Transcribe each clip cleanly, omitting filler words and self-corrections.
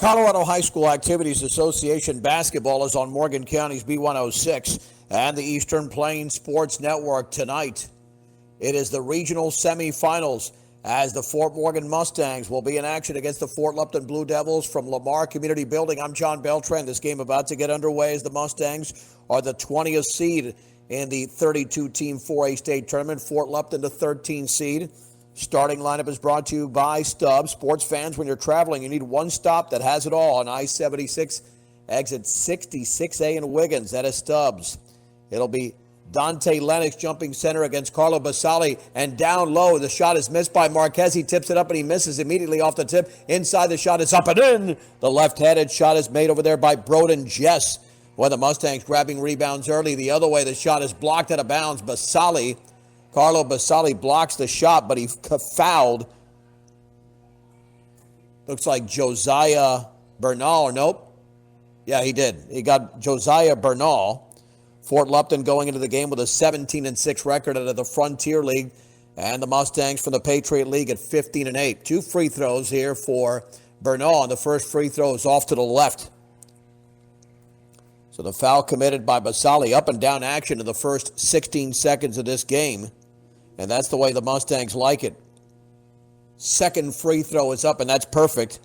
Colorado High School Activities Association basketball is on Morgan County's B106 and the Eastern Plains Sports Network tonight. It is the regional semifinals as the Fort Morgan Mustangs will be in action against the Fort Lupton Blue Devils from Lamar Community Building. I'm John Beltran. This game about to get underway as the Mustangs are the 20th seed in the 32-team 4A state tournament. Fort Lupton, the 13th seed. Starting lineup is brought to you by Stubbs. Sports fans, when you're traveling, you need one stop that has it all on I-76, exit 66A in Wiggins. That is Stubbs. It'll be Dante Lennox jumping center against Carlo Basali, and down low, the shot is missed by Marquez. He tips it up and he misses immediately off the tip. Inside, the shot is up and in. The left-handed shot is made over there by Broden Jess. Well, the Mustangs grabbing rebounds early. The other way, the shot is blocked out of bounds. Carlo Basali blocks the shot, but he fouled. Looks like Josiah Bernal. Nope. Yeah, he did. He got Josiah Bernal. Fort Lupton going into the game with a 17-6 record out of the Frontier League, and the Mustangs from the Patriot League at 15-8. 2 free throws here for Bernal, and the first free throw is off to the left. So the foul committed by Basali, up and down action in the first 16 seconds of this game. And that's the way the Mustangs like it. Second free throw is up, and that's perfect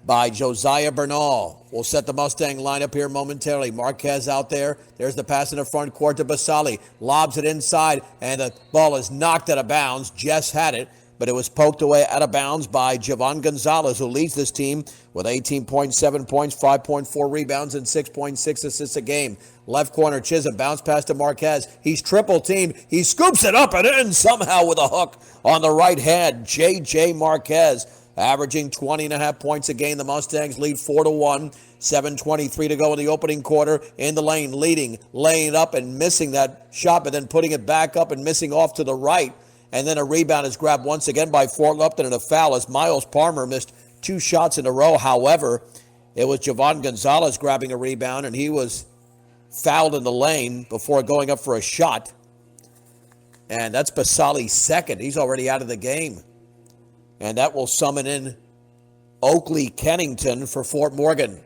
by Josiah Bernal. We'll set the Mustang lineup here momentarily. Marquez out there. There's the pass in the front court to Basali. Lobs it inside, and the ball is knocked out of bounds. Jess had it, but it was poked away out of bounds by Javon Gonzalez, who leads this team with 18.7 points, 5.4 rebounds, and 6.6 assists a game. Left corner, Chisholm, bounce pass to Marquez. He's triple-teamed. He scoops it up and in somehow with a hook on the right hand. J.J. Marquez averaging 20.5 points a game. The Mustangs lead 4-1. 7:23 to go in the opening quarter. In the lane, leading, laying it up and missing that shot, but then putting it back up and missing off to the right. And then a rebound is grabbed once again by Fort Lupton, and a foul as Miles Palmer missed 2 shots in a row. However, it was Javon Gonzalez grabbing a rebound, and he was fouled in the lane before going up for a shot. And that's Basali's second. He's already out of the game. And that will summon in Oakley Kennington for Fort Morgan.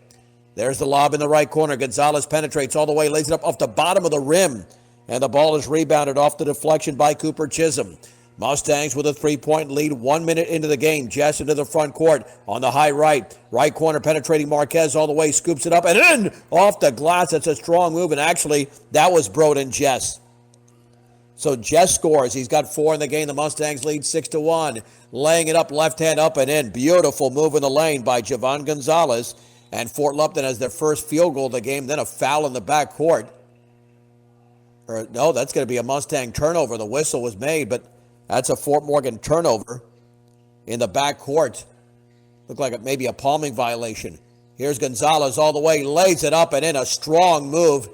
There's the lob in the right corner. Gonzalez penetrates all the way, lays it up off the bottom of the rim. And the ball is rebounded off the deflection by Cooper Chisholm. Mustangs with a 3-point lead 1 minute into the game. Jess into the front court on the high right. Right corner penetrating Marquez all the way. Scoops it up and in off the glass. That's a strong move. And actually, that was Broden Jess. So Jess scores. He's got 4 in the game. The Mustangs lead 6-1. Laying it up, left hand up and in. Beautiful move in the lane by Javon Gonzalez. And Fort Lupton has their first field goal of the game. Then a foul in the back court. No, that's going to be a Mustang turnover. The whistle was made, but that's a Fort Morgan turnover in the back court. Looked like maybe a palming violation. Here's Gonzalez all the way, lays it up and in. A strong move.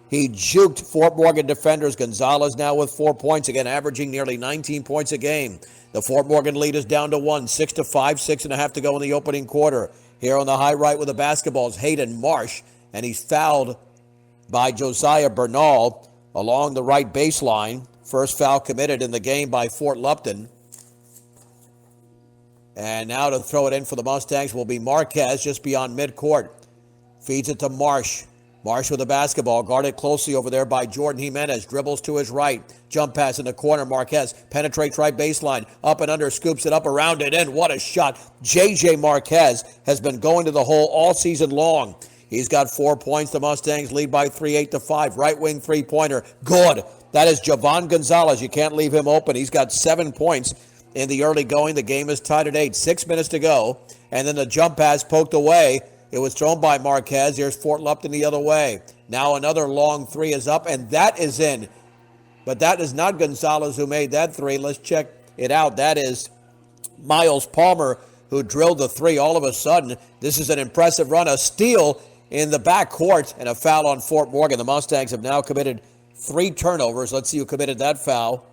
He juked Fort Morgan defenders. Gonzalez now with 4 points, again averaging nearly 19 points a game. The Fort Morgan lead is down to 1, 6-5, 6.5 to go in the opening quarter. Here on the high right with the basketball is Hayden Marsh, and he's fouled by Josiah Bernal along the right baseline. First foul committed in the game by Fort Lupton. And now to throw it in for the Mustangs will be Marquez just beyond midcourt. Feeds it to Marsh. Marsh with the basketball, guarded closely over there by Jordan Jimenez. Dribbles to his right. Jump pass in the corner. Marquez penetrates right baseline. Up and under, scoops it up around it in. What a shot. J.J. Marquez has been going to the hole all season long. He's got 4 points. The Mustangs lead by 3, 8-5. Right wing three-pointer. Good. That is Javon Gonzalez. You can't leave him open. He's got 7 points in the early going. The game is tied at 8. 6 minutes to go. And then the jump pass poked away. It was thrown by Marquez. Here's Fort Lupton the other way. Now another long 3 is up, and that is in. But that is not Gonzalez who made that 3. Let's check it out. That is Miles Palmer who drilled the 3. All of a sudden, this is an impressive run. A steal in the back court and a foul on Fort Morgan. The Mustangs have now committed 3 turnovers. Let's see who committed that foul.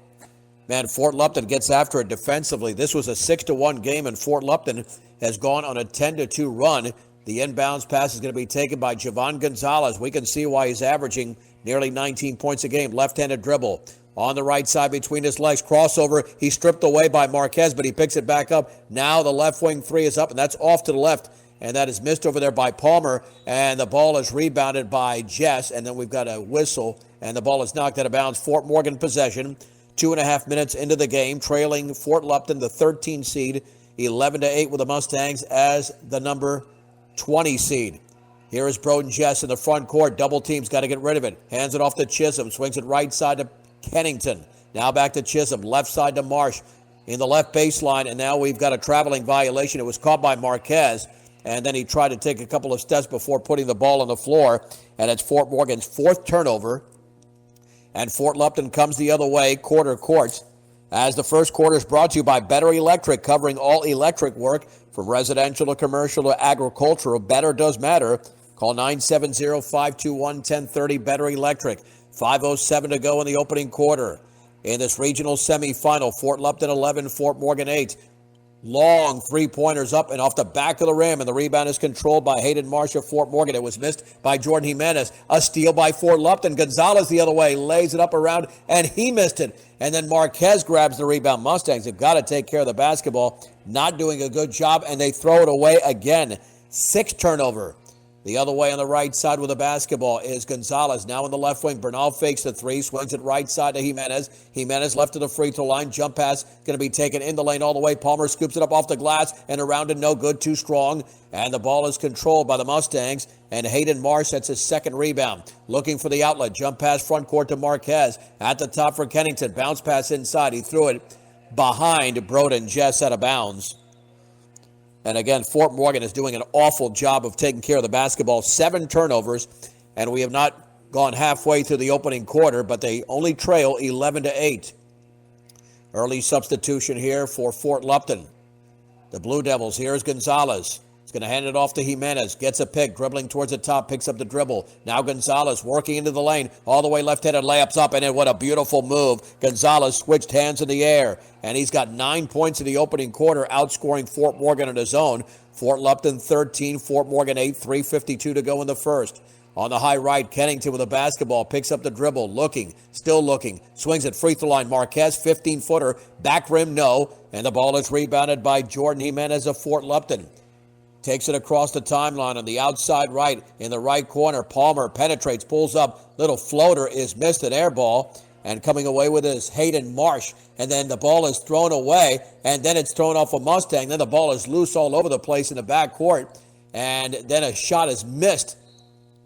Man, Fort Lupton gets after it defensively. This was a 6-1 game, and Fort Lupton has gone on a 10-2 run. The inbounds pass is going to be taken by Javon Gonzalez. We can see why he's averaging nearly 19 points a game. Left-handed dribble. On the right side between his legs. Crossover. He's stripped away by Marquez, but he picks it back up. Now the left wing 3 is up, and that's off to the left. and that is missed over there by Palmer, and the ball is rebounded by Jess, and then we've got a whistle, and the ball is knocked out of bounds. Fort Morgan possession, 2.5 minutes into the game, trailing Fort Lupton, the 13 seed, 11-8 with the Mustangs as the number 20 seed. Here is Broden Jess in the front court. Double team's got to get rid of it. Hands it off to Chisholm. Swings it right side to Kennington. Now back to Chisholm. Left side to Marsh in the left baseline. And now we've got a traveling violation. It was caught by Marquez. And then he tried to take a couple of steps before putting the ball on the floor. And it's Fort Morgan's fourth turnover. And Fort Lupton comes the other way, quarter court. As the first quarter is brought to you by Better Electric, covering all electric work from residential to commercial to agricultural. Better does matter. Call 970-521-1030, Better Electric. 5:07 to go in the opening quarter. In this regional semifinal, Fort Lupton 11, Fort Morgan 8. Long three-pointers up and off the back of the rim, and the rebound is controlled by Hayden Marsh of Fort Morgan. It was missed by Jordan Jimenez. A steal by Fort Lupton. Gonzalez the other way, lays it up around, and he missed it. And then Marquez grabs the rebound. Mustangs have got to take care of the basketball. Not doing a good job, and they throw it away again. 6 turnover. The other way on the right side with the basketball is Gonzalez. Now in the left wing, Bernal fakes the three, swings it right side to Jimenez. Jimenez left to the free throw line. Jump pass going to be taken in the lane all the way. Palmer scoops it up off the glass and around it, no good, too strong. And the ball is controlled by the Mustangs. And Hayden Marsh sets his second rebound. Looking for the outlet. Jump pass front court to Marquez. At the top for Kennington. Bounce pass inside. He threw it behind Broden Jess out of bounds. And again, Fort Morgan is doing an awful job of taking care of the basketball. 7 turnovers, and we have not gone halfway through the opening quarter, but they only trail 11-8. Early substitution here for Fort Lupton. The Blue Devils, here's Gonzalez. He's going to hand it off to Jimenez. Gets a pick, dribbling towards the top, picks up the dribble. Now Gonzalez working into the lane, all the way left-handed, layups up, and then what a beautiful move. Gonzalez switched hands in the air, and he's got 9 points in the opening quarter, outscoring Fort Morgan on his own. Fort Lupton 13, Fort Morgan 8, 3:52 to go in the first. On the high right, Kennington with a basketball, picks up the dribble, looking, still looking, swings at free throw line. Marquez, 15-footer, back rim, no, and the ball is rebounded by Jordan Jimenez of Fort Lupton. Takes it across the timeline on the outside right in the right corner. Palmer penetrates, pulls up. Little floater is missed, an air ball. And coming away with it is Hayden Marsh. And then the ball is thrown away. And then it's thrown off a Mustang. Then the ball is loose all over the place in the backcourt. And then a shot is missed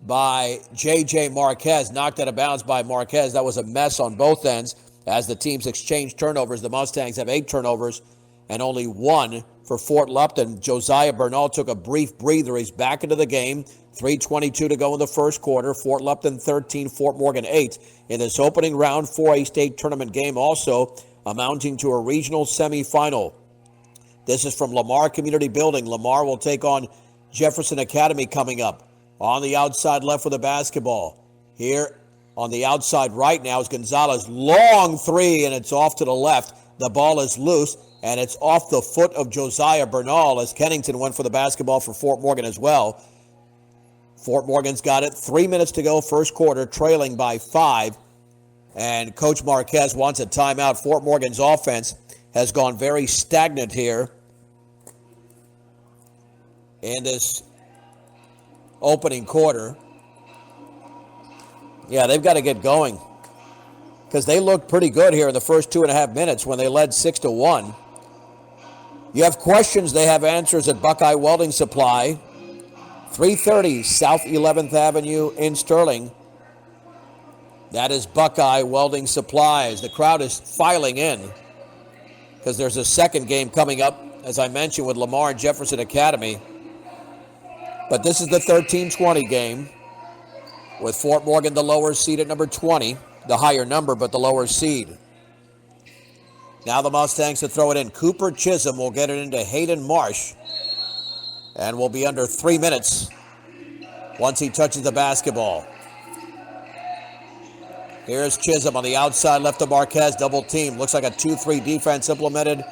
by J.J. Marquez. Knocked out of bounds by Marquez. That was a mess on both ends as the teams exchange turnovers. The Mustangs have 8 turnovers and only 1 for Fort Lupton. Josiah Bernal took a brief breather. He's back into the game. 3:22 to go in the first quarter. Fort Lupton 13, Fort Morgan 8. In this opening round 4A state tournament game, also amounting to a regional semifinal. This is from Lamar Community Building. Lamar will take on Jefferson Academy coming up. On the outside left with the basketball. Here on the outside right now is Gonzalez. Long three, and it's off to the left. The ball is loose, and it's off the foot of Josiah Bernal as Kennington went for the basketball for Fort Morgan as well. Fort Morgan's got it. 3 minutes to go, first quarter, trailing by 5. And Coach Marquez wants a timeout. Fort Morgan's offense has gone very stagnant here in this opening quarter. Yeah, they've got to get going because they looked pretty good here in the first 2.5 minutes when they led 6-1. You have questions, they have answers at Buckeye Welding Supply, 330 South 11th Avenue in Sterling. That is Buckeye Welding Supplies. The crowd is filing in because there's a second game coming up, as I mentioned, with Lamar and Jefferson Academy. But this is the 13-20 game with Fort Morgan the lower seed at number 20, the higher number but the lower seed. Now the Mustangs to throw it in. Cooper Chisholm will get it into Hayden Marsh and will be under 3 minutes once he touches the basketball. Here's Chisholm on the outside left to Marquez, double team. Looks like a 2-3 defense implemented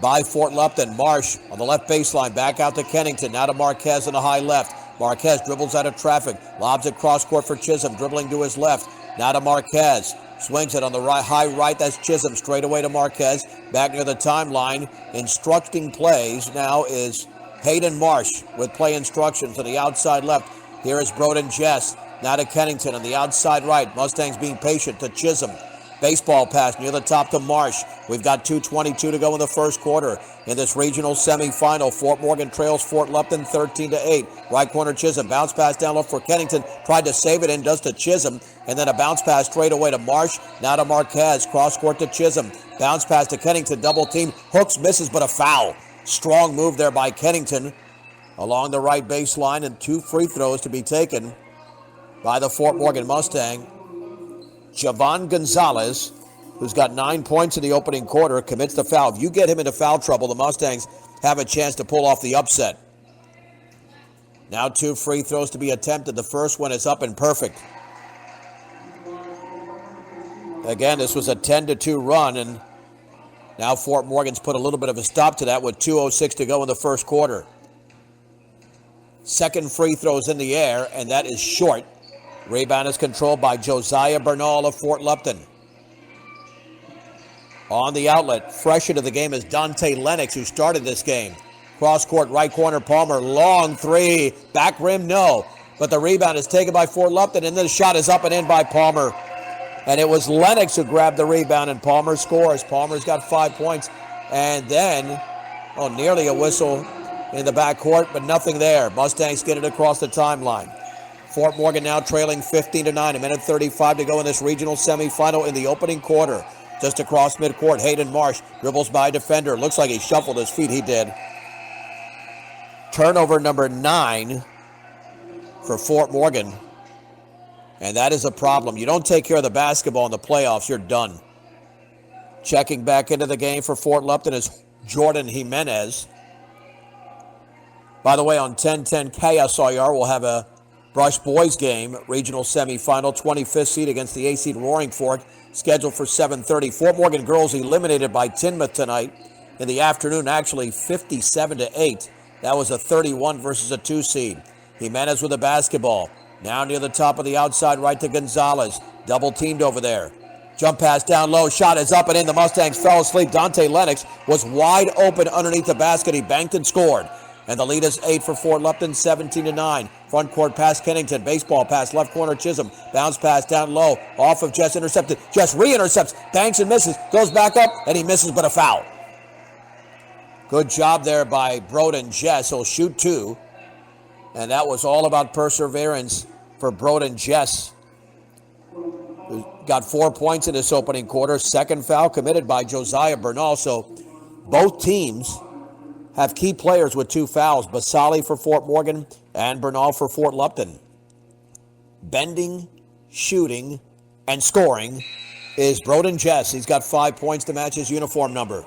by Fort Lupton. Marsh on the left baseline, back out to Kennington, now to Marquez on the high left. Marquez dribbles out of traffic, lobs it cross court for Chisholm, dribbling to his left. Now to Marquez, swings it on the right, high right, that's Chisholm, straight away to Marquez, back near the timeline. Instructing plays now is Hayden Marsh with play instructions to the outside left. Here is Broden Jess. Now to Kennington on the outside right. Mustangs being patient to Chisholm. Baseball pass near the top to Marsh. We've got 2:22 to go in the first quarter. In this regional semifinal, Fort Morgan trails Fort Lupton 13-8. Right corner Chisholm. Bounce pass down low for Kennington. Tried to save it and does to Chisholm. And then a bounce pass straight away to Marsh. Now to Marquez. Cross court to Chisholm. Bounce pass to Kennington. Double team. Hooks, misses, but a foul. Strong move there by Kennington along the right baseline, and 2 free throws to be taken by the Fort Morgan Mustang. Javon Gonzalez, who's got 9 points in the opening quarter, commits the foul. If you get him into foul trouble, the Mustangs have a chance to pull off the upset. Now 2 free throws to be attempted. The first one is up and perfect. Again, this was a 10-2 run, and now Fort Morgan's put a little bit of a stop to that with 2:06 to go in the first quarter. Second free throws in the air, and that is short. Rebound is controlled by Josiah Bernal of Fort Lupton. On the outlet, fresh into the game is Dante Lennox, who started this game. Cross court, right corner, Palmer, long three, back rim, no. But the rebound is taken by Fort Lupton, and then the shot is up and in by Palmer. And it was Lennox who grabbed the rebound, and Palmer scores. Palmer's got 5 points. And then, nearly a whistle in the backcourt, but nothing there. Mustangs get it across the timeline. Fort Morgan now trailing 15-9, a minute 35 to go in this regional semifinal in the opening quarter. Just across midcourt, Hayden Marsh dribbles by a defender. Looks like he shuffled his feet. He did. Turnover number 9 for Fort Morgan. And that is a problem. You don't take care of the basketball in the playoffs, you're done. Checking back into the game for Fort Lupton is Jordan Jimenez. By the way, on 1010 KSIR, we'll have a Brush Boys game, regional semifinal, 25th seed against the 8th seed Roaring Fork, scheduled for 7:30. Fort Morgan girls eliminated by Tinmouth tonight in the afternoon, actually 57-8. That was a 31 versus a 2 seed. Jimenez with the basketball. Now near the top of the outside right to Gonzalez. Double teamed over there. Jump pass down low. Shot is up and in. The Mustangs fell asleep. Dante Lennox was wide open underneath the basket. He banked and scored. And the lead is 8 for Fort Lupton, 17-9. Front court pass Kennington. Baseball pass left corner Chisholm. Bounce pass down low. Off of Jess, intercepted. Jess re-intercepts. Banks and misses. Goes back up and he misses, but a foul. Good job there by Broden Jess. He'll shoot 2. And that was all about perseverance for Broden Jess, who got 4 points in this opening quarter. Second foul committed by Josiah Bernal. So both teams have key players with 2 fouls. Basali for Fort Morgan and Bernal for Fort Lupton. Bending, shooting, and scoring is Broden Jess. He's got 5 points to match his uniform number.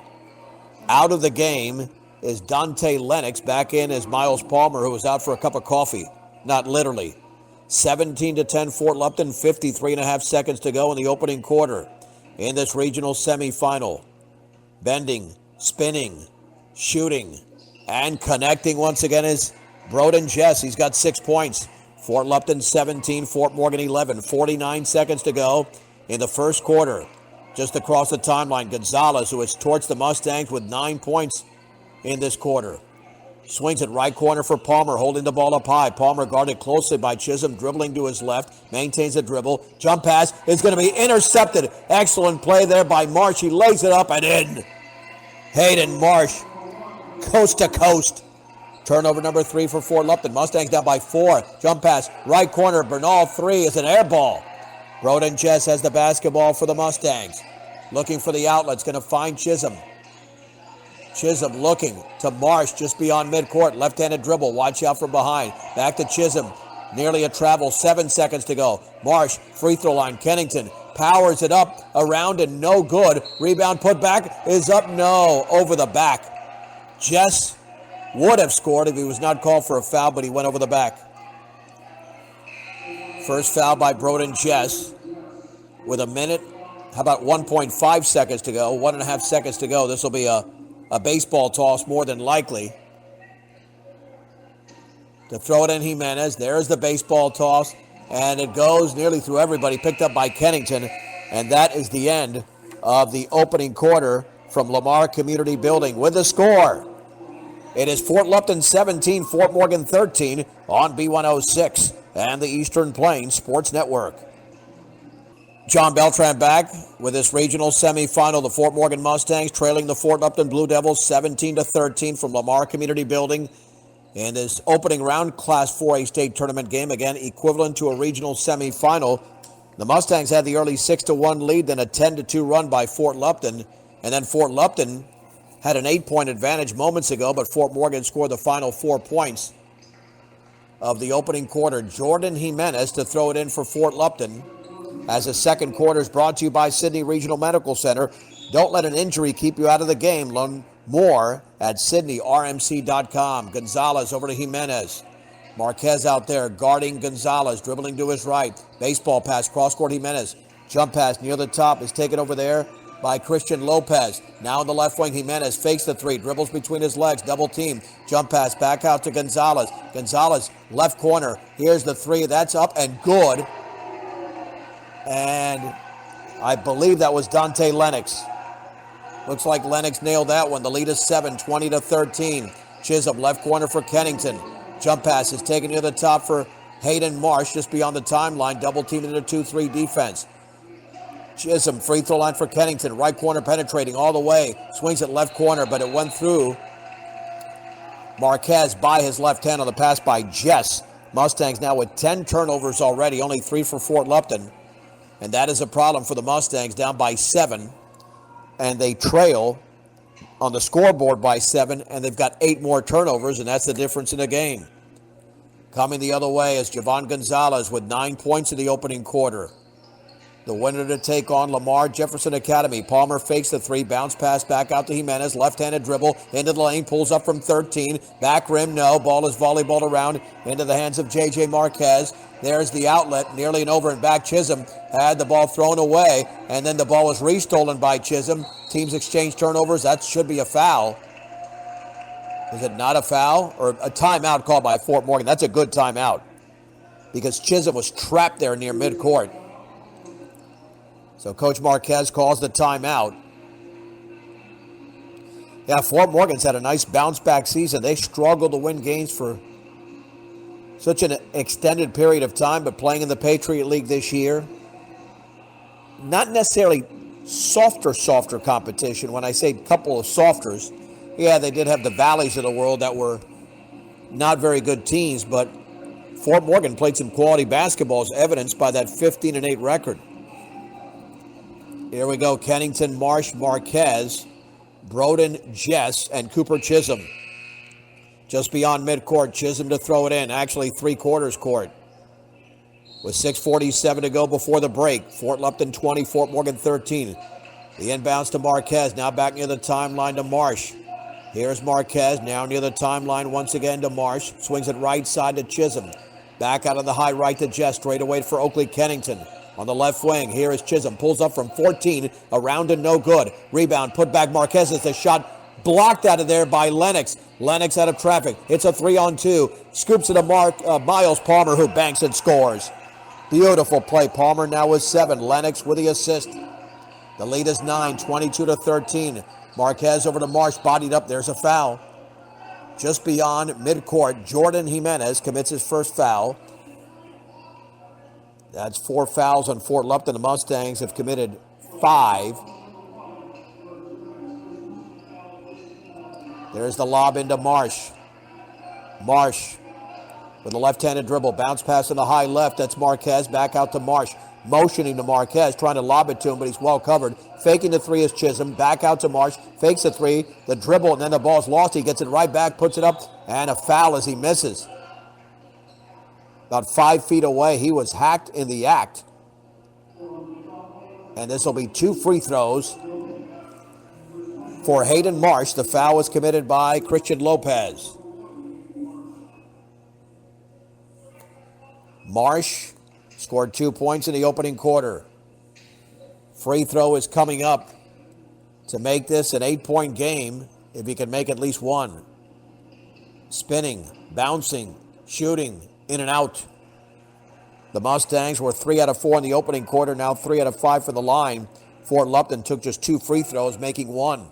Out of the game is Dante Lennox. Back in is Miles Palmer, who was out for a cup of coffee. Not literally. 17-10 Fort Lupton, 53.5 seconds to go in the opening quarter in this regional semifinal. Bending, spinning, shooting, and connecting once again is Broden Jess. He's got 6 points. Fort Lupton 17, Fort Morgan 11. 49 seconds to go in the first quarter. Just across the timeline, Gonzalez, who has torched the Mustangs with 9 points in this quarter. Swings it right corner for Palmer, holding the ball up high. Palmer guarded closely by Chisholm, dribbling to his left, maintains the dribble. Jump pass is going to be intercepted. Excellent play there by Marsh. He lays it up and in. Hayden Marsh, coast to coast. Turnover number 3 for Fort Lupton. Mustangs down by 4. Jump pass, right corner. Bernal 3 is an air ball. Broden Jess has the basketball for the Mustangs. Looking for the outlets, going to find Chisholm. Chisholm looking to Marsh just beyond midcourt. Left-handed dribble. Watch out from behind. Back to Chisholm. Nearly a travel. 7 seconds to go. Marsh, free throw line. Kennington powers it up, around, and no good. Rebound put back is up. No, over the back. Jess would have scored if he was not called for a foul, but he went over the back. First foul by Broden Jess with a minute. How about 1.5 seconds to go? 1.5 seconds to go. This will be a baseball toss more than likely. To throw it in Jimenez. There's the baseball toss. And it goes nearly through everybody. Picked up by Kennington. And that is the end of the opening quarter from Lamar Community Building with the score. It is Fort Lupton 17, Fort Morgan 13 on B106 and the Eastern Plains Sports Network. John Beltran back with this regional semifinal. The Fort Morgan Mustangs trailing the Fort Lupton Blue Devils 17-13 from Lamar Community Building in this opening round Class 4A state tournament game, again equivalent to a regional semifinal. The Mustangs had the early 6-1 lead, then a 10-2 run by Fort Lupton, and then Fort Lupton had an 8-point advantage moments ago, but Fort Morgan scored the final 4 points of the opening quarter. Jordan Jimenez to throw it in for Fort Lupton, as the second quarter is brought to you by Sydney Regional Medical Center. Don't let an injury keep you out of the game. Learn more at SydneyRMC.com. Gonzalez over to Jimenez. Marquez out there guarding Gonzalez, dribbling to his right. Baseball pass, cross-court Jimenez. Jump pass near the top is taken over there by Christian Lopez. Now in the left wing, Jimenez fakes the three, dribbles between his legs, double team. Jump pass back out to Gonzalez. Gonzalez, left corner. Here's the three. That's up and good. And I believe that was Dante Lennox. Looks like Lennox nailed that one. The lead is 7, 20-13. Chisholm, left corner for Kennington. Jump pass is taken near the top for Hayden Marsh, just beyond the timeline. Double teamed in a 2-3 defense. Chisholm, free throw line for Kennington. Right corner penetrating all the way. Swings it left corner, but it went through Marquez by his left hand on the pass by Jess. Mustangs now with 10 turnovers already, only 3 for Fort Lupton. And that is a problem for the Mustangs, down by 7. And they trail on the scoreboard by 7, and they've got 8 more turnovers, and that's the difference in the game. Coming the other way is Javon Gonzalez with 9 points in the opening quarter. The winner to take on Lamar Jefferson Academy. Palmer fakes the three, bounce pass back out to Jimenez, left-handed dribble, into the lane, pulls up from 13, back rim, no, ball is volleyballed around into the hands of J.J. Marquez. There's the outlet, nearly an over and back. Chisholm had the ball thrown away, and then the ball was restolen by Chisholm. Teams exchange turnovers. That should be a foul. Is it not a foul? Or a timeout called by Fort Morgan? That's a good timeout, because Chisholm was trapped there near midcourt. So Coach Marquez calls the timeout. Yeah, Fort Morgan's had a nice bounce-back season. They struggled to win games for such an extended period of time, but playing in the Patriot League this year, not necessarily softer competition. When I say couple of softers, yeah, they did have the Valleys of the world that were not very good teams, but Fort Morgan played some quality basketball, as evidenced by that 15-8 record. Here we go, Kennington, Marsh, Marquez, Broden, Jess, and Cooper Chisholm. Just beyond midcourt, Chisholm to throw it in, actually three-quarters court. With 6:47 to go before the break, Fort Lupton 20, Fort Morgan 13. The inbounds to Marquez, now back near the timeline to Marsh. Here's Marquez, now near the timeline once again to Marsh. Swings it right side to Chisholm. Back out of the high right to Jess, straight away for Oakley Kennington. On the left wing, here is Chisholm. Pulls up from 14, around and no good. Rebound, put back Marquez as the shot blocked out of there by Lennox. Lennox out of traffic. It's a 3-on-2. Scoops it to Miles Palmer, who banks and scores. Beautiful play. Palmer now with 7. Lennox with the assist. The lead is 9, 22-13. Marquez over to Marsh, bodied up. There's a foul. Just beyond midcourt, Jordan Jimenez commits his first foul. That's 4 fouls on Fort Lupton. The Mustangs have committed 5. There's the lob into Marsh. Marsh with a left-handed dribble. Bounce pass in the high left. That's Marquez. Back out to Marsh. Motioning to Marquez, trying to lob it to him, but he's well covered. Faking the three is Chisholm. Back out to Marsh. Fakes the three. The dribble, and then the ball's lost. He gets it right back, puts it up, and a foul as he misses. About 5 feet away, he was hacked in the act. And this will be 2 free throws for Hayden Marsh. The foul was committed by Christian Lopez. Marsh scored 2 points in the opening quarter. Free throw is coming up to make this an 8-point game if he can make at least one. Spinning, bouncing, shooting, in and out. The Mustangs were 3 out of 4 in the opening quarter, now 3 out of 5 for the line. Fort Lupton took just 2 free throws, making 1.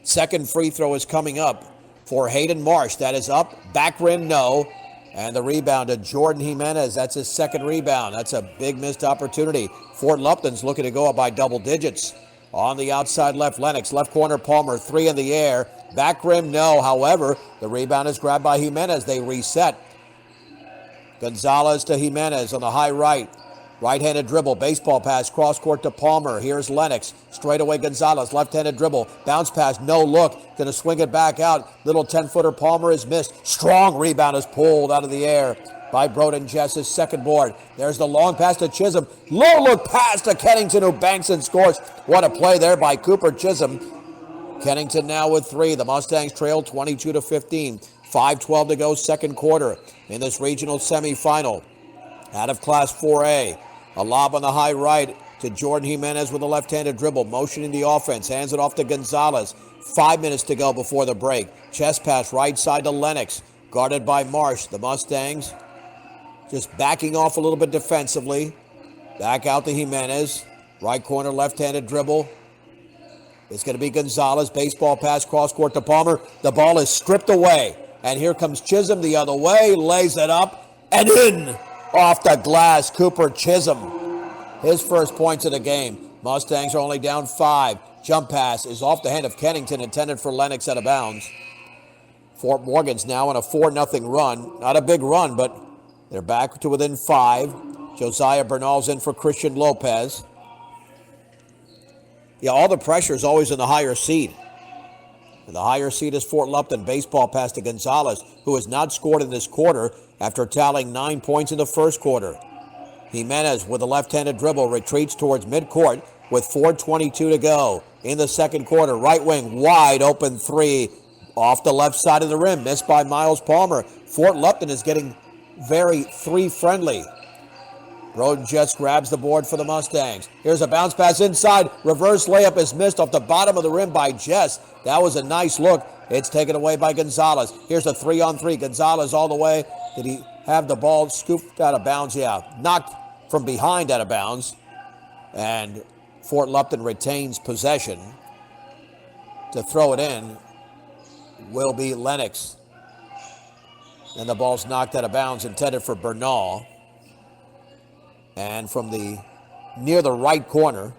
Second free throw is coming up for Hayden Marsh. That is up. Back rim, no. And the rebound to Jordan Jimenez. That's his second rebound. That's a big missed opportunity. Fort Lupton's looking to go up by double digits. On the outside left, Lennox. Left corner, Palmer. Three in the air. Back rim, no. However, the rebound is grabbed by Jimenez. They reset. Gonzalez to Jimenez on the high right. Right-handed dribble, baseball pass, cross court to Palmer. Here's Lennox. Straight away Gonzalez, left-handed dribble. Bounce pass, no look. Going to swing it back out. Little 10-footer Palmer is missed. Strong rebound is pulled out of the air by Broden Jess's second board. There's the long pass to Chisholm. Low look pass to Kennington, who banks and scores. What a play there by Cooper Chisholm. Kennington now with three. The Mustangs trail 22-15. 5:12 to go, second quarter in this regional semifinal. Out of Class 4A. A lob on the high right to Jordan Jimenez with a left-handed dribble, motioning the offense, hands it off to Gonzalez. 5 minutes to go before the break. Chest pass right side to Lennox, guarded by Marsh. The Mustangs just backing off a little bit defensively. Back out to Jimenez. Right corner, left-handed dribble. It's going to be Gonzalez. Baseball pass, cross-court to Palmer. The ball is stripped away. And here comes Chisholm the other way, lays it up, and in! Off the glass, Cooper Chisholm. His first points of the game. Mustangs are only down 5. Jump pass is off the hand of Kennington, intended for Lennox out of bounds. Fort Morgan's now on a 4-0 run. Not a big run, but they're back to within 5. Josiah Bernal's in for Christian Lopez. Yeah, all the pressure is always in the higher seed. And the higher seed is Fort Lupton. Baseball pass to Gonzalez, who has not scored in this quarter after tallying 9 points in the first quarter. Jimenez with a left-handed dribble retreats towards midcourt with 4:22 to go in the second quarter. Right wing, wide open three off the left side of the rim, missed by Miles Palmer. Fort Lupton is getting very three-friendly. Broden Jess grabs the board for the Mustangs. Here's a bounce pass inside. Reverse layup is missed off the bottom of the rim by Jess. That was a nice look. It's taken away by Gonzalez. Here's a 3-on-3. Gonzalez all the way. Did he have the ball scooped out of bounds? Yeah, knocked from behind out of bounds. And Fort Lupton retains possession. To throw it in will be Lennox. And the ball's knocked out of bounds, intended for Bernal. And from near the right corner,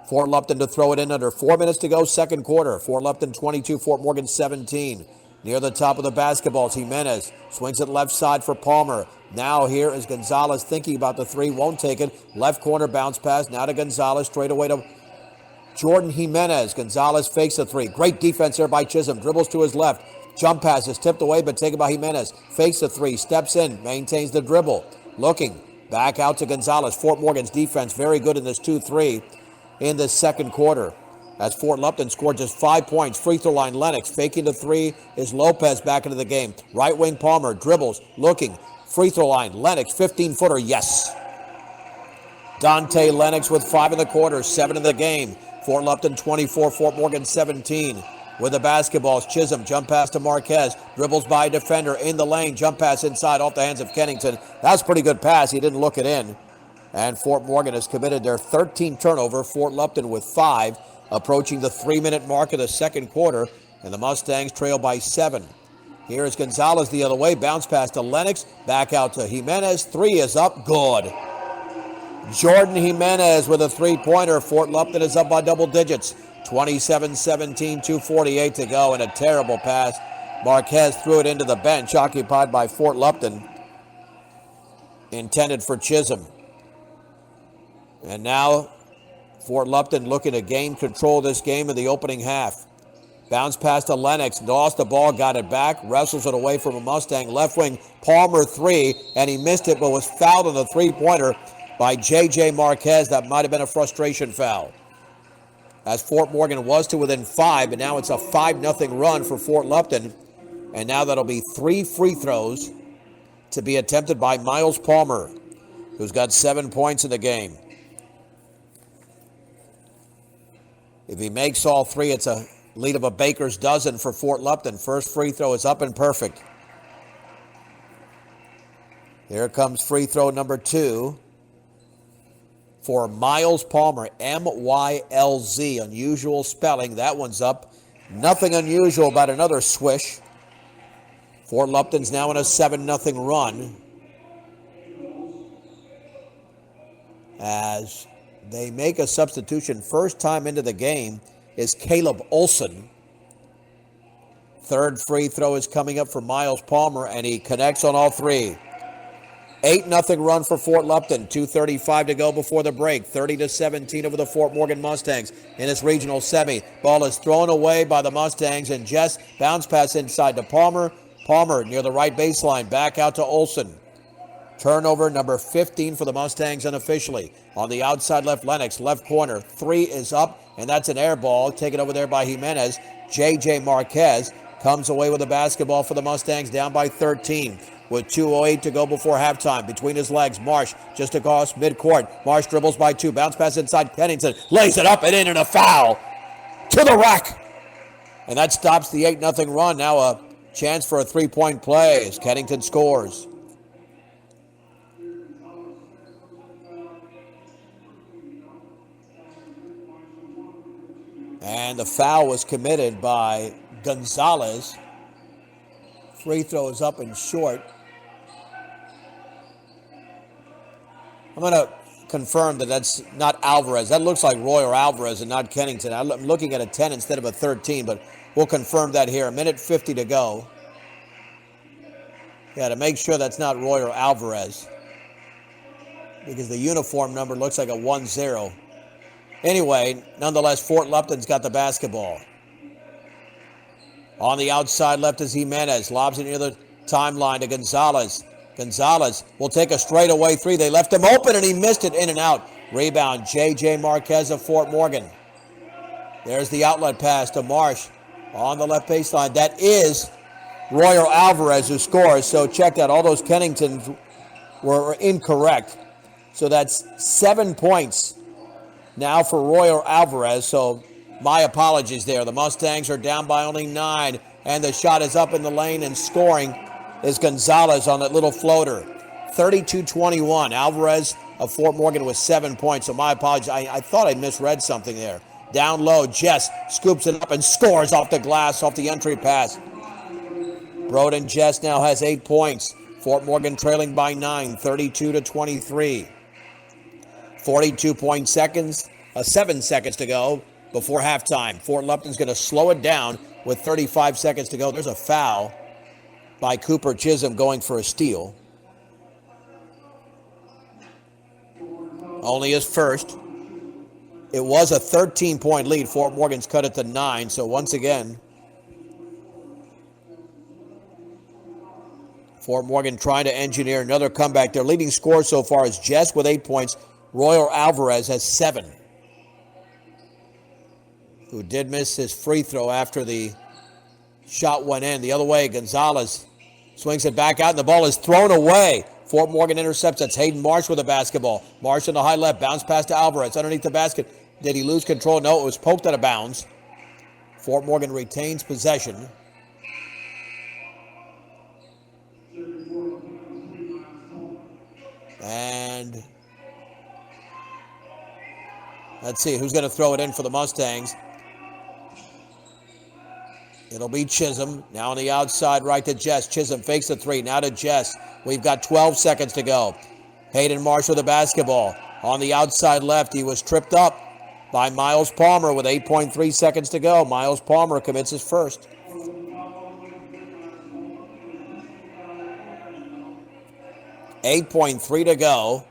Fort Lupton to throw it in under 4 minutes to go, second quarter. Fort Lupton 22, Fort Morgan 17. Near the top of the basketball, Jimenez swings it left side for Palmer. Now here is Gonzalez thinking about the three, won't take it. Left corner bounce pass, now to Gonzalez, straight away to Jordan Jimenez. Gonzalez fakes the three. Great defense there by Chisholm, dribbles to his left. Jump pass is tipped away but taken by Jimenez. Fakes the three, steps in, maintains the dribble. Looking. Back out to Gonzalez. Fort Morgan's defense very good in this 2-3 in this second quarter. As Fort Lupton scored just 5 points. Free throw line, Lennox. Faking the three is Lopez back into the game. Right wing Palmer dribbles, looking. Free throw line, Lennox, 15-footer, yes. Dante Lennox with 5 in the quarter, 7 in the game. Fort Lupton 24, Fort Morgan 17. With the basketballs, Chisholm, jump pass to Marquez, dribbles by a defender in the lane, jump pass inside off the hands of Kennington. That's a pretty good pass. He didn't look it in. And Fort Morgan has committed their 13th turnover. Fort Lupton with 5, approaching the 3-minute mark of the second quarter, and the Mustangs trail by 7. Here is Gonzalez the other way, bounce pass to Lennox, back out to Jimenez. 3 is up, good. Jordan Jimenez with a three-pointer. Fort Lupton is up by double digits. 27-17, 2:48 to go, and a terrible pass. Marquez threw it into the bench, occupied by Fort Lupton, intended for Chisholm. And now Fort Lupton looking to gain control of this game in the opening half. Bounce pass to Lennox, lost the ball, got it back, wrestles it away from a Mustang. Left wing, Palmer 3, and he missed it, but was fouled on the three-pointer by J.J. Marquez. That might have been a frustration foul. As Fort Morgan was to within 5, but now it's a 5-0 run for Fort Lupton. And now that'll be 3 free throws to be attempted by Miles Palmer, who's got 7 points in the game. If he makes all 3, it's a lead of a baker's dozen for Fort Lupton. First free throw is up and perfect. Here comes free throw number 2. For Miles Palmer, M-Y-L-Z, unusual spelling. That one's up Nothing unusual about another swish. Fort Lupton's now in a 7-0 run as they make a substitution. First time into the game is Caleb Olson. Third free throw is coming up for Miles Palmer, and he connects on all three. 8-0 run for Fort Lupton. 2:35 to go before the break. 30-17 over the Fort Morgan Mustangs in this regional semi. Ball is thrown away by the Mustangs, and Jess bounce pass inside to Palmer. Palmer near the right baseline. Back out to Olson. Turnover number 15 for the Mustangs unofficially. On the outside left, Lennox, left corner. Three is up, and that's an air ball. Taken over there by Jimenez. J.J. Marquez comes away with the basketball for the Mustangs, down by 13. With 2:08 to go before halftime. Between his legs, Marsh just across midcourt. Marsh dribbles by two. Bounce pass inside Pennington. Lays it up and in, and a foul to the rack. And that stops the 8-0 run. Now a chance for a three-point play as Kennington scores. And the foul was committed by Gonzalez. Free throw is up and short. I'm going to confirm that that's not Alvarez. That looks like Roy or Alvarez and not Kennington. I'm looking at a 10 instead of a 13, but we'll confirm that here. 1:50 to go. Yeah, to make sure that's not Roy or Alvarez, because the uniform number looks like a 1-0. Anyway, nonetheless, Fort Lupton's got the basketball. On the outside left is Jimenez. Lobs it near the timeline to Gonzalez. Gonzalez will take a straightaway three. They left him open, and he missed it. In and out. Rebound, J.J. Marquez of Fort Morgan. There's the outlet pass to Marsh on the left baseline. That is Royer Alvarez who scores. So check that. All those Kenningtons were incorrect. So that's 7 points now for Royer Alvarez. So my apologies there. The Mustangs are down by only 9, and the shot is up in the lane, and scoring is Gonzalez on that little floater. 32-21. Alvarez of Fort Morgan with 7 points. So my apologies. I thought I misread something there. Down low, Jess scoops it up and scores off the glass, off the entry pass. Broden Jess now has 8 points. Fort Morgan trailing by 9, 32-23. 7 seconds to go before halftime. Fort Lupton's going to slow it down with 35 seconds to go. There's a foul by Cooper Chisholm going for a steal. Only his first. It was a 13-point lead. Fort Morgan's cut it to 9. So once again, Fort Morgan trying to engineer another comeback. Their leading scorer so far is Jess with 8 points. Royer Alvarez has 7. Who did miss his free throw after the shot went in. The other way, Gonzalez swings it back out, and the ball is thrown away. Fort Morgan intercepts. That's Hayden Marsh with the basketball. Marsh on the high left, bounce pass to Alvarez underneath the basket. Did he lose control? No, it was poked out of bounds. Fort Morgan retains possession. And let's see who's going to throw it in for the Mustangs. It'll be Chisholm. Now on the outside right to Jess. Chisholm fakes the three. Now to Jess. We've got 12 seconds to go. Hayden Marsh with the basketball. On the outside left, he was tripped up by Miles Palmer with 8.3 seconds to go. Miles Palmer commits his first. .3 to go.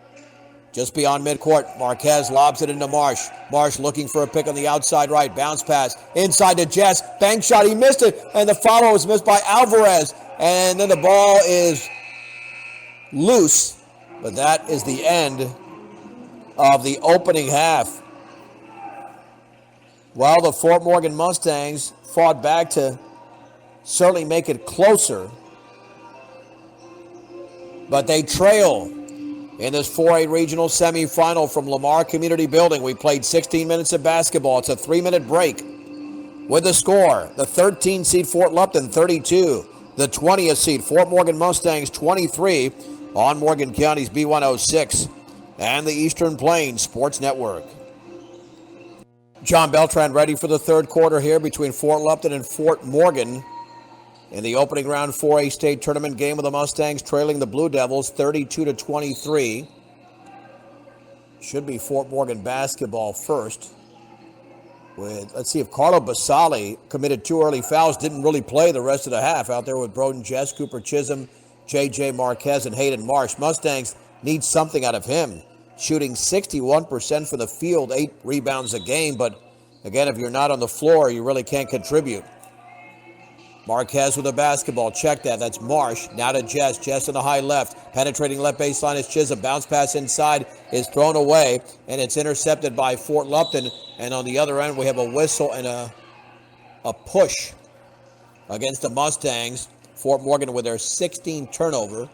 Just beyond midcourt, Marquez lobs it into Marsh. Marsh looking for a pick on the outside right. Bounce pass inside to Jess. Bank shot, he missed it. And the follow was missed by Alvarez. And then the ball is loose. But that is the end of the opening half. Well, the Fort Morgan Mustangs fought back to certainly make it closer. But they trail in this 4A regional semifinal from Lamar Community Building. We played 16 minutes of basketball. It's a 3-minute break. With the score, the 13th seed Fort Lupton 32, the 20th seed Fort Morgan Mustangs 23 on Morgan County's B106 and the Eastern Plains Sports Network. John Beltran ready for the third quarter here between Fort Lupton and Fort Morgan in the opening round 4A state tournament game, with the Mustangs trailing the Blue Devils 32-23. Should be Fort Morgan basketball first. Let's see if Carlo Basali committed 2 early fouls, didn't really play the rest of the half out there with Broden Jess, Cooper Chisholm, J.J. Marquez, and Hayden Marsh. Mustangs need something out of him. Shooting 61% from the field, 8 rebounds a game, but again, if you're not on the floor, you really can't contribute. Marquez with the basketball. Check that. That's Marsh. Now to Jess. Jess on the high left. Penetrating left baseline is Chisholm. Bounce pass inside is thrown away, and it's intercepted by Fort Lupton. And on the other end, we have a whistle and a push against the Mustangs. Fort Morgan with their 16th turnover.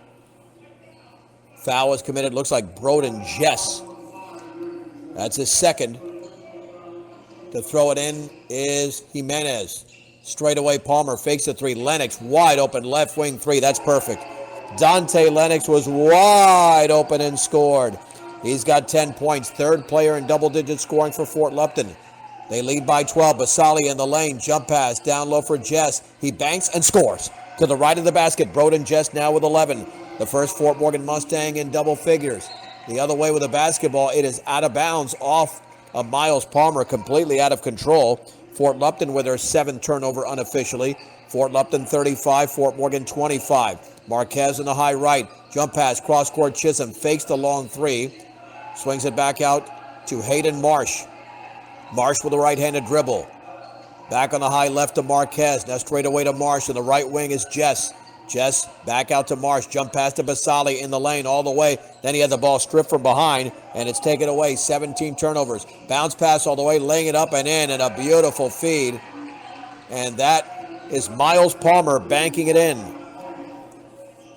Foul was committed. Looks like Broden Jess. That's his second. To throw it in is Jimenez. Straight away, Palmer fakes a 3. Lennox, wide open left wing 3. That's perfect. Dante Lennox was wide open and scored. He's got 10 points. Third player in double-digit scoring for Fort Lupton. They lead by 12. Basali in the lane. Jump pass. Down low for Jess. He banks and scores. To the right of the basket. Broden Jess now with 11. The first Fort Morgan Mustang in double figures. The other way with the basketball. It is out of bounds off of Miles Palmer. Completely out of control. Fort Lupton with their 7th turnover unofficially. Fort Lupton 35, Fort Morgan 25. Marquez in the high right. Jump pass, cross-court Chisholm. Fakes the long 3. Swings it back out to Hayden Marsh. Marsh with a right-handed dribble. Back on the high left to Marquez. Now straight away to Marsh. And the right wing is Jess. Jess back out to Marsh. Jump pass to Basali in the lane all the way. Then he had the ball stripped from behind, and it's taken away. 17 turnovers. Bounce pass all the way, laying it up and in, and a beautiful feed. And that is Miles Palmer banking it in.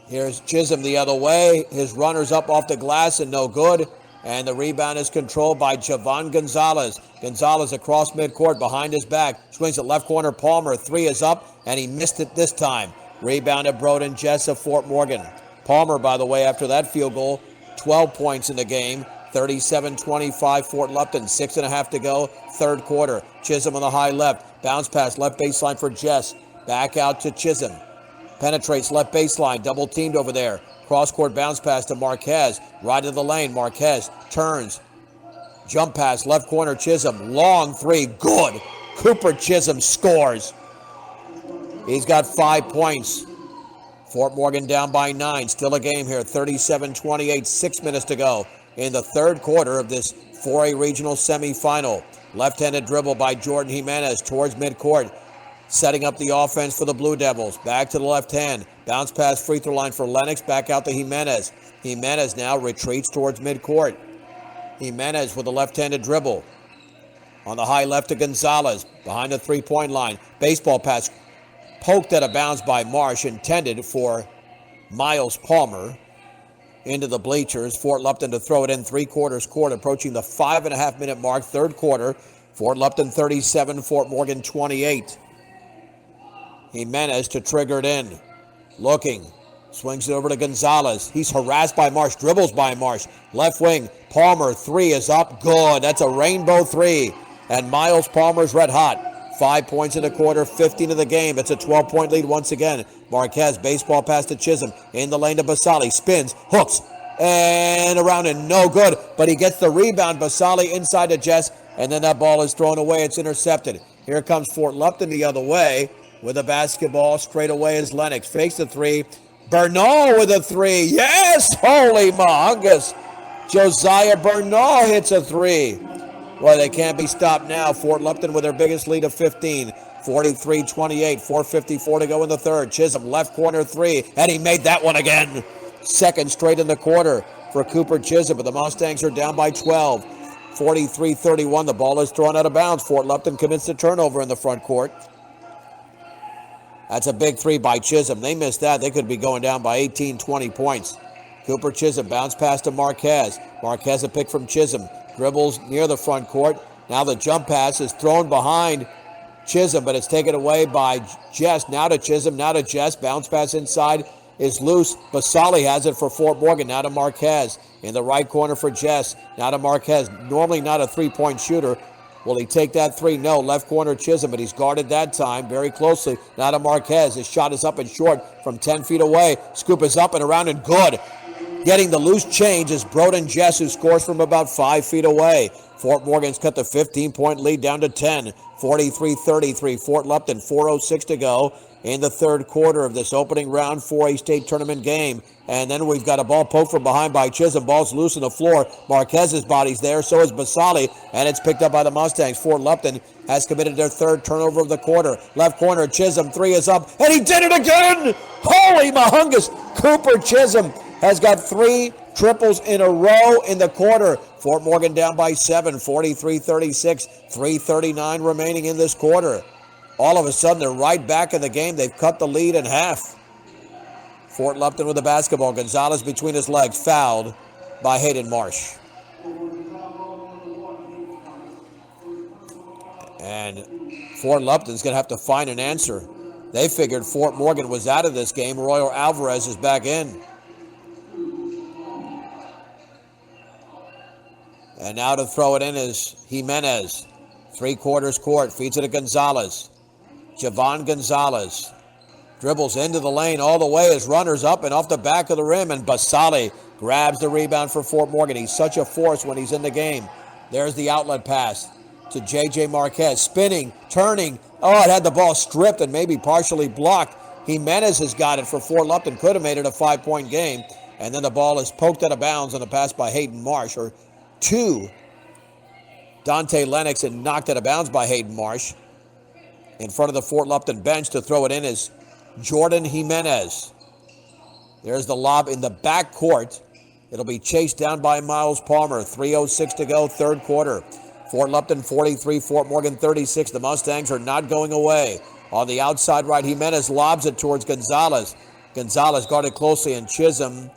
Here's Chisholm the other way. His runner's up off the glass and no good. And the rebound is controlled by Javon Gonzalez. Gonzalez across midcourt behind his back. Swings it left corner. Palmer, 3 is up, and he missed it this time. Rebounded Broden Jess of Fort Morgan. Palmer, by the way, after that field goal, 12 points in the game. 37-25 Fort Lupton. 6.5 to go. Third quarter. Chisholm on the high left. Bounce pass left baseline for Jess. Back out to Chisholm. Penetrates left baseline. Double teamed over there. Cross-court bounce pass to Marquez. Right of the lane. Marquez turns. Jump pass left corner Chisholm. Long 3. Good. Cooper Chisholm scores. He's got 5 points. Fort Morgan down by 9. Still a game here. 37-28. 6 minutes to go in the third quarter of this 4A regional semifinal. Left-handed dribble by Jordan Jimenez towards midcourt. Setting up the offense for the Blue Devils. Back to the left hand. Bounce pass free throw line for Lennox. Back out to Jimenez. Jimenez now retreats towards midcourt. Jimenez with a left-handed dribble. On the high left to Gonzalez. Behind the three-point line. Baseball pass. Poked out of bounds by Marsh, intended for Miles Palmer. Into the bleachers. Fort Lupton to throw it in 3/4 court, approaching the 5.5-minute mark. Third quarter. Fort Lupton 37, Fort Morgan 28. Jimenez to trigger it in. Looking. Swings it over to Gonzalez. He's harassed by Marsh. Dribbles by Marsh. Left wing. Palmer. 3 is up. Good. That's a rainbow 3. And Miles Palmer's red hot. 5 points in the quarter, 15 of the game. It's a 12-point lead once again. Marquez, baseball pass to Chisholm. In the lane to Basali. Spins, hooks, and around and no good. But he gets the rebound. Basali inside to Jess, and then that ball is thrown away. It's intercepted. Here comes Fort Lupton the other way with a basketball. Straight away is Lennox. Fakes the 3. Bernal with a 3. Yes! Holy mahungus. Josiah Bernal hits a 3. Well, they can't be stopped now. Fort Lupton with their biggest lead of 15. 43-28. 4:54 to go in the third. Chisholm left corner 3. And he made that one again. Second straight in the quarter for Cooper Chisholm. But the Mustangs are down by 12. 43-31. The ball is thrown out of bounds. Fort Lupton commits the turnover in the front court. That's a big 3 by Chisholm. They missed that. They could be going down by 18, 20 points. Cooper Chisholm bounce pass to Marquez. Marquez a pick from Chisholm. Dribbles near the front court. Now the jump pass is thrown behind Chisholm, but it's taken away by Jess. Now to Chisholm, now to Jess. Bounce pass inside is loose. Basali has it for Fort Morgan. Now to Marquez. In the right corner for Jess. Now to Marquez. Normally not a three-point shooter. Will he take that three? No. Left corner Chisholm, but he's guarded that time very closely. Now to Marquez. His shot is up and short from 10 feet away. Scoop is up and around and good. Getting the loose change is Broden Jess, who scores from about 5 feet away. Fort Morgan's cut the 15-point lead down to 10. 43-33. Fort Lupton, 4:06 to go in the third quarter of this opening round 4A state tournament game. And then we've got a ball poked from behind by Chisholm. Ball's loose on the floor. Marquez's body's there. So is Basali. And it's picked up by the Mustangs. Fort Lupton has committed their third turnover of the quarter. Left corner, Chisholm. Three is up. And he did it again! Holy mahungus! Cooper Chisholm has got 3 triples in a row in the quarter. Fort Morgan down by 7, 43-36, 3:39 remaining in this quarter. All of a sudden, they're right back in the game. They've cut the lead in half. Fort Lupton with the basketball. Gonzalez between his legs, fouled by Hayden Marsh. And Fort Lupton's going to have to find an answer. They figured Fort Morgan was out of this game. Royal Alvarez is back in. And now to throw it in is Jimenez. 3/4 court, feeds it to Gonzalez. Javon Gonzalez dribbles into the lane all the way. His runner's up and off the back of the rim, and Basali grabs the rebound for Fort Morgan. He's such a force when he's in the game. There's the outlet pass to J.J. Marquez. Spinning, turning. Oh, it had the ball stripped and maybe partially blocked. Jimenez has got it for Fort Lupton. Could have made it a 5-point game. And then the ball is poked out of bounds on a pass by Hayden Marsh, or to Dante Lennox, and knocked out of bounds by Hayden Marsh. In front of the Fort Lupton bench to throw it in is Jordan Jimenez. There's the lob in the back court. It'll be chased down by Miles Palmer. 3:06 to go, third quarter. Fort Lupton 43, Fort Morgan 36. The Mustangs are not going away. On the outside right, Jimenez lobs it towards Gonzalez. Gonzalez guarded closely, and Chisholm,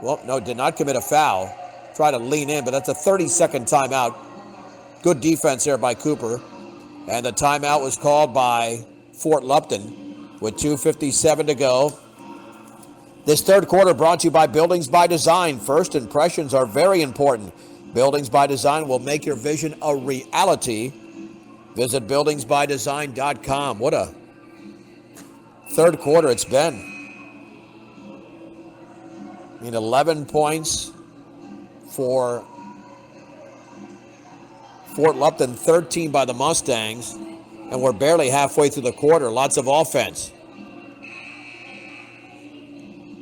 well, no, did not commit a foul. Try to lean in, but that's a 30-second timeout. Good defense there by Cooper. And the timeout was called by Fort Lupton with 2:57 to go. This third quarter brought to you by Buildings by Design. First impressions are very important. Buildings by Design will make your vision a reality. Visit buildingsbydesign.com. What a third quarter it's been. I mean, 11 points for Fort Lupton, 13 by the Mustangs, and we're barely halfway through the quarter. Lots of offense.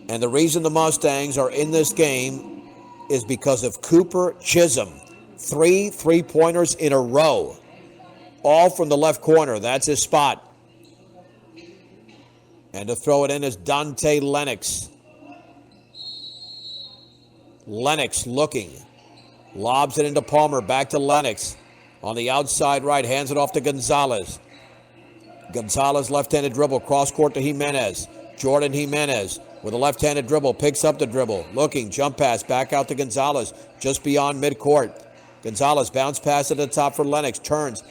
And the reason the Mustangs are in this game is because of Cooper Chisholm. 3 3-pointers in a row, all from the left corner. That's his spot. And to throw it in is Dante Lennox. Lennox looking. Lobs it into Palmer. Back to Lennox. On the outside right, hands it off to Gonzalez. Gonzalez left-handed dribble. Cross court to Jimenez. Jordan Jimenez with a left-handed dribble. Picks up the dribble. Looking. Jump pass. Back out to Gonzalez. Just beyond midcourt. Gonzalez bounce pass at the top for Lennox. Turns.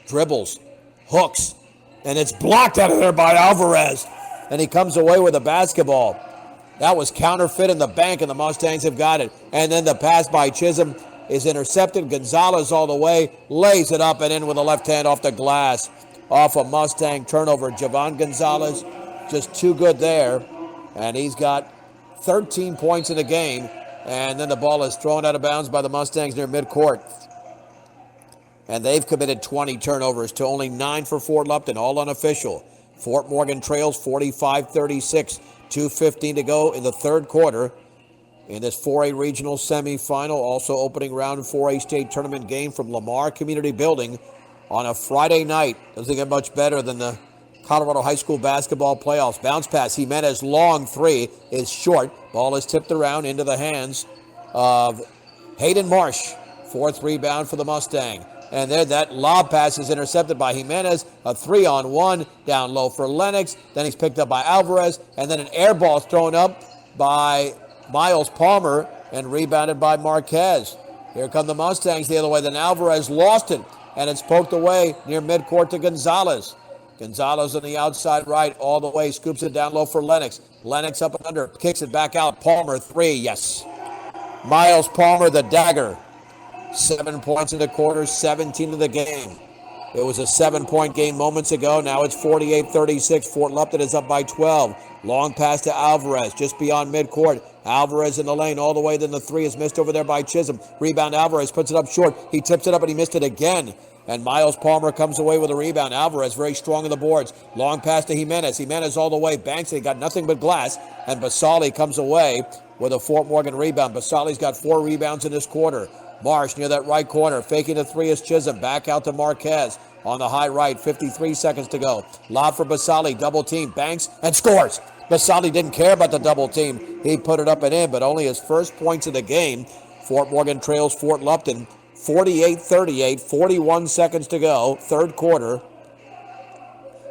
Dribbles. Hooks. And it's blocked out of there by Alvarez. And he comes away with a basketball. That was counterfeit in the bank, and the Mustangs have got it. And then the pass by Chisholm is intercepted. Gonzalez all the way, lays it up and in with a left hand off the glass. Off a Mustang turnover. Javon Gonzalez just too good there. And he's got 13 points in the game. And then the ball is thrown out of bounds by the Mustangs near midcourt. And they've committed 20 turnovers to only 9 for Fort Lupton, all unofficial. Fort Morgan trails 45-36. 2:15 to go in the third quarter in this 4A regional semifinal. Also opening round 4A state tournament game from Lamar Community Building on a Friday night. Doesn't get much better than the Colorado High School basketball playoffs. Bounce pass. Jimenez long three is short. Ball is tipped around into the hands of Hayden Marsh. Fourth rebound for the Mustang. And there, that lob pass is intercepted by Jimenez. A 3-on-1 down low for Lennox. Then he's picked up by Alvarez. And then an air ball is thrown up by Miles Palmer and rebounded by Marquez. Here come the Mustangs the other way. Then Alvarez lost it. And it's poked away near midcourt to Gonzalez. Gonzalez on the outside right all the way. Scoops it down low for Lennox. Lennox up and under. Kicks it back out. Palmer, three. Yes. Miles Palmer, the dagger. 7 points in the quarter, 17 in the game. It was a 7-point game moments ago. Now it's 48-36. Fort Lupton is up by 12. Long pass to Alvarez, just beyond midcourt. Alvarez in the lane all the way. Then the three is missed over there by Chisholm. Rebound, Alvarez puts it up short. He tips it up and he missed it again. And Miles Palmer comes away with a rebound. Alvarez very strong on the boards. Long pass to Jimenez. Jimenez all the way. Banks, he got nothing but glass. And Basali comes away with a Fort Morgan rebound. Basali's got 4 rebounds in this quarter. Marsh near that right corner. Faking the three is Chisholm. Back out to Marquez on the high right. 53 seconds to go. Lob for Basali. Double team. Banks and scores. Basali didn't care about the double team. He put it up and in, but only his first points of the game. Fort Morgan trails Fort Lupton 48-38. 41 seconds to go. Third quarter.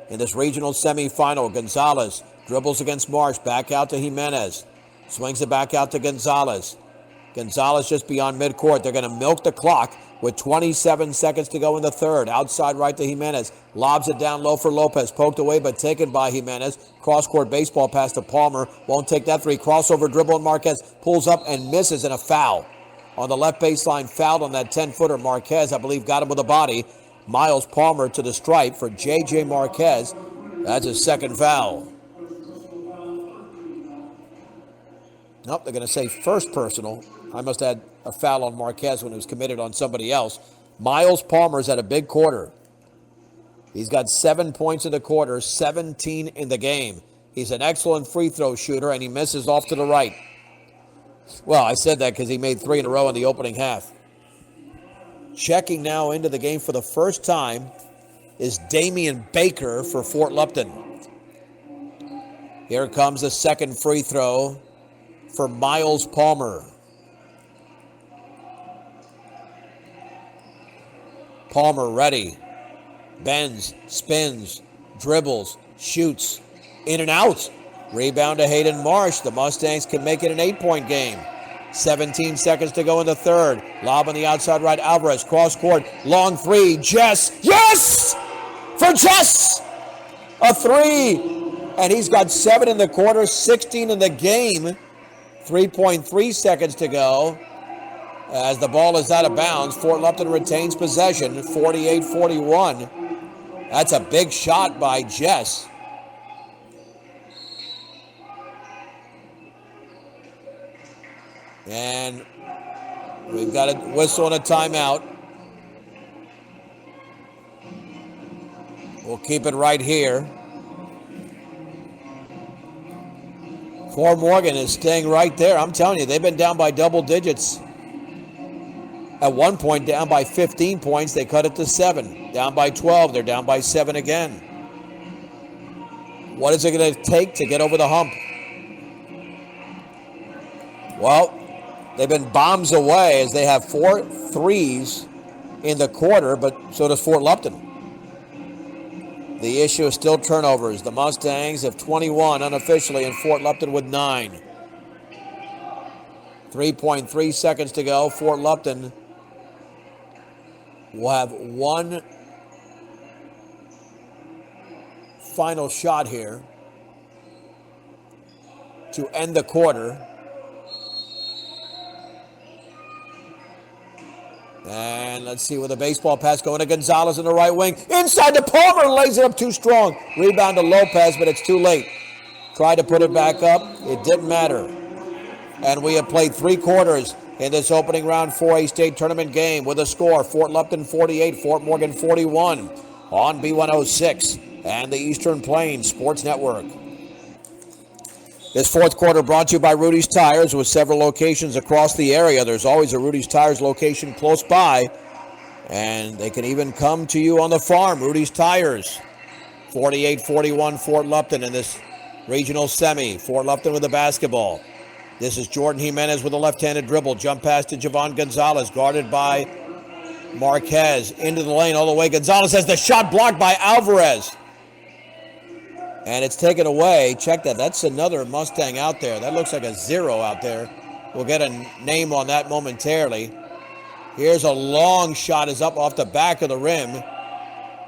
In this regional semifinal, Gonzalez dribbles against Marsh. Back out to Jimenez. Swings it back out to Gonzalez. Gonzalez just beyond midcourt. They're going to milk the clock with 27 seconds to go in the third. Outside right to Jimenez. Lobs it down low for Lopez. Poked away but taken by Jimenez. Cross-court baseball pass to Palmer. Won't take that three. Crossover dribble and Marquez pulls up and misses, and a foul. On the left baseline, fouled on that 10-footer. Marquez, I believe, got him with a body. Miles Palmer to the stripe for J.J. Marquez. That's his second foul. Nope, they're going to say first personal. I must have had a foul on Marquez when it was committed on somebody else. Miles Palmer's had a big quarter. He's got 7 points in the quarter, 17 in the game. He's an excellent free throw shooter, and he misses off to the right. Well, I said that because he made 3 in a row in the opening half. Checking now into the game for the first time is Damian Baker for Fort Lupton. Here comes the second free throw for Miles Palmer. Palmer ready. Bends, spins, dribbles, shoots, in and out. Rebound to Hayden Marsh. The Mustangs can make it an 8-point game. 17 seconds to go in the third. Lob on the outside right. Alvarez, cross court, long three. Jess, yes! For Jess! A three. And he's got 7 in the quarter, 16 in the game. 3.3 seconds to go. As the ball is out of bounds, Fort Lupton retains possession, 48-41. That's a big shot by Jess. And we've got a whistle and a timeout. We'll keep it right here. Fort Morgan is staying right there. I'm telling you, they've been down by double digits. At one point, down by 15 points, they cut it to 7. Down by 12, they're down by 7 again. What is it going to take to get over the hump? Well, they've been bombs away as they have 4 threes in the quarter, but so does Fort Lupton. The issue is still turnovers. The Mustangs have 21 unofficially and Fort Lupton with 9. 3.3 seconds to go. Fort Lupton will have one final shot here to end the quarter. And let's see with a baseball pass going to Gonzalez in the right wing. Inside to Palmer, lays it up too strong. Rebound to Lopez, but it's too late. Tried to put it back up. It didn't matter. And we have played 3 quarters in this opening round 4A state tournament game with a score. Fort Lupton 48, Fort Morgan 41 on B106 and the Eastern Plains Sports Network. This fourth quarter brought to you by Rudy's Tires with several locations across the area. There's always a Rudy's Tires location close by, and they can even come to you on the farm. Rudy's Tires, 48-41 Fort Lupton in this regional semi. Fort Lupton with the basketball. This is Jordan Jimenez with a left-handed dribble. Jump pass to Javon Gonzalez, guarded by Marquez. Into the lane all the way. Gonzalez has the shot blocked by Alvarez. And it's taken away. Check that. That's another Mustang out there. That looks like a 0 out there. We'll get a name on that momentarily. Here's a long shot is up off the back of the rim.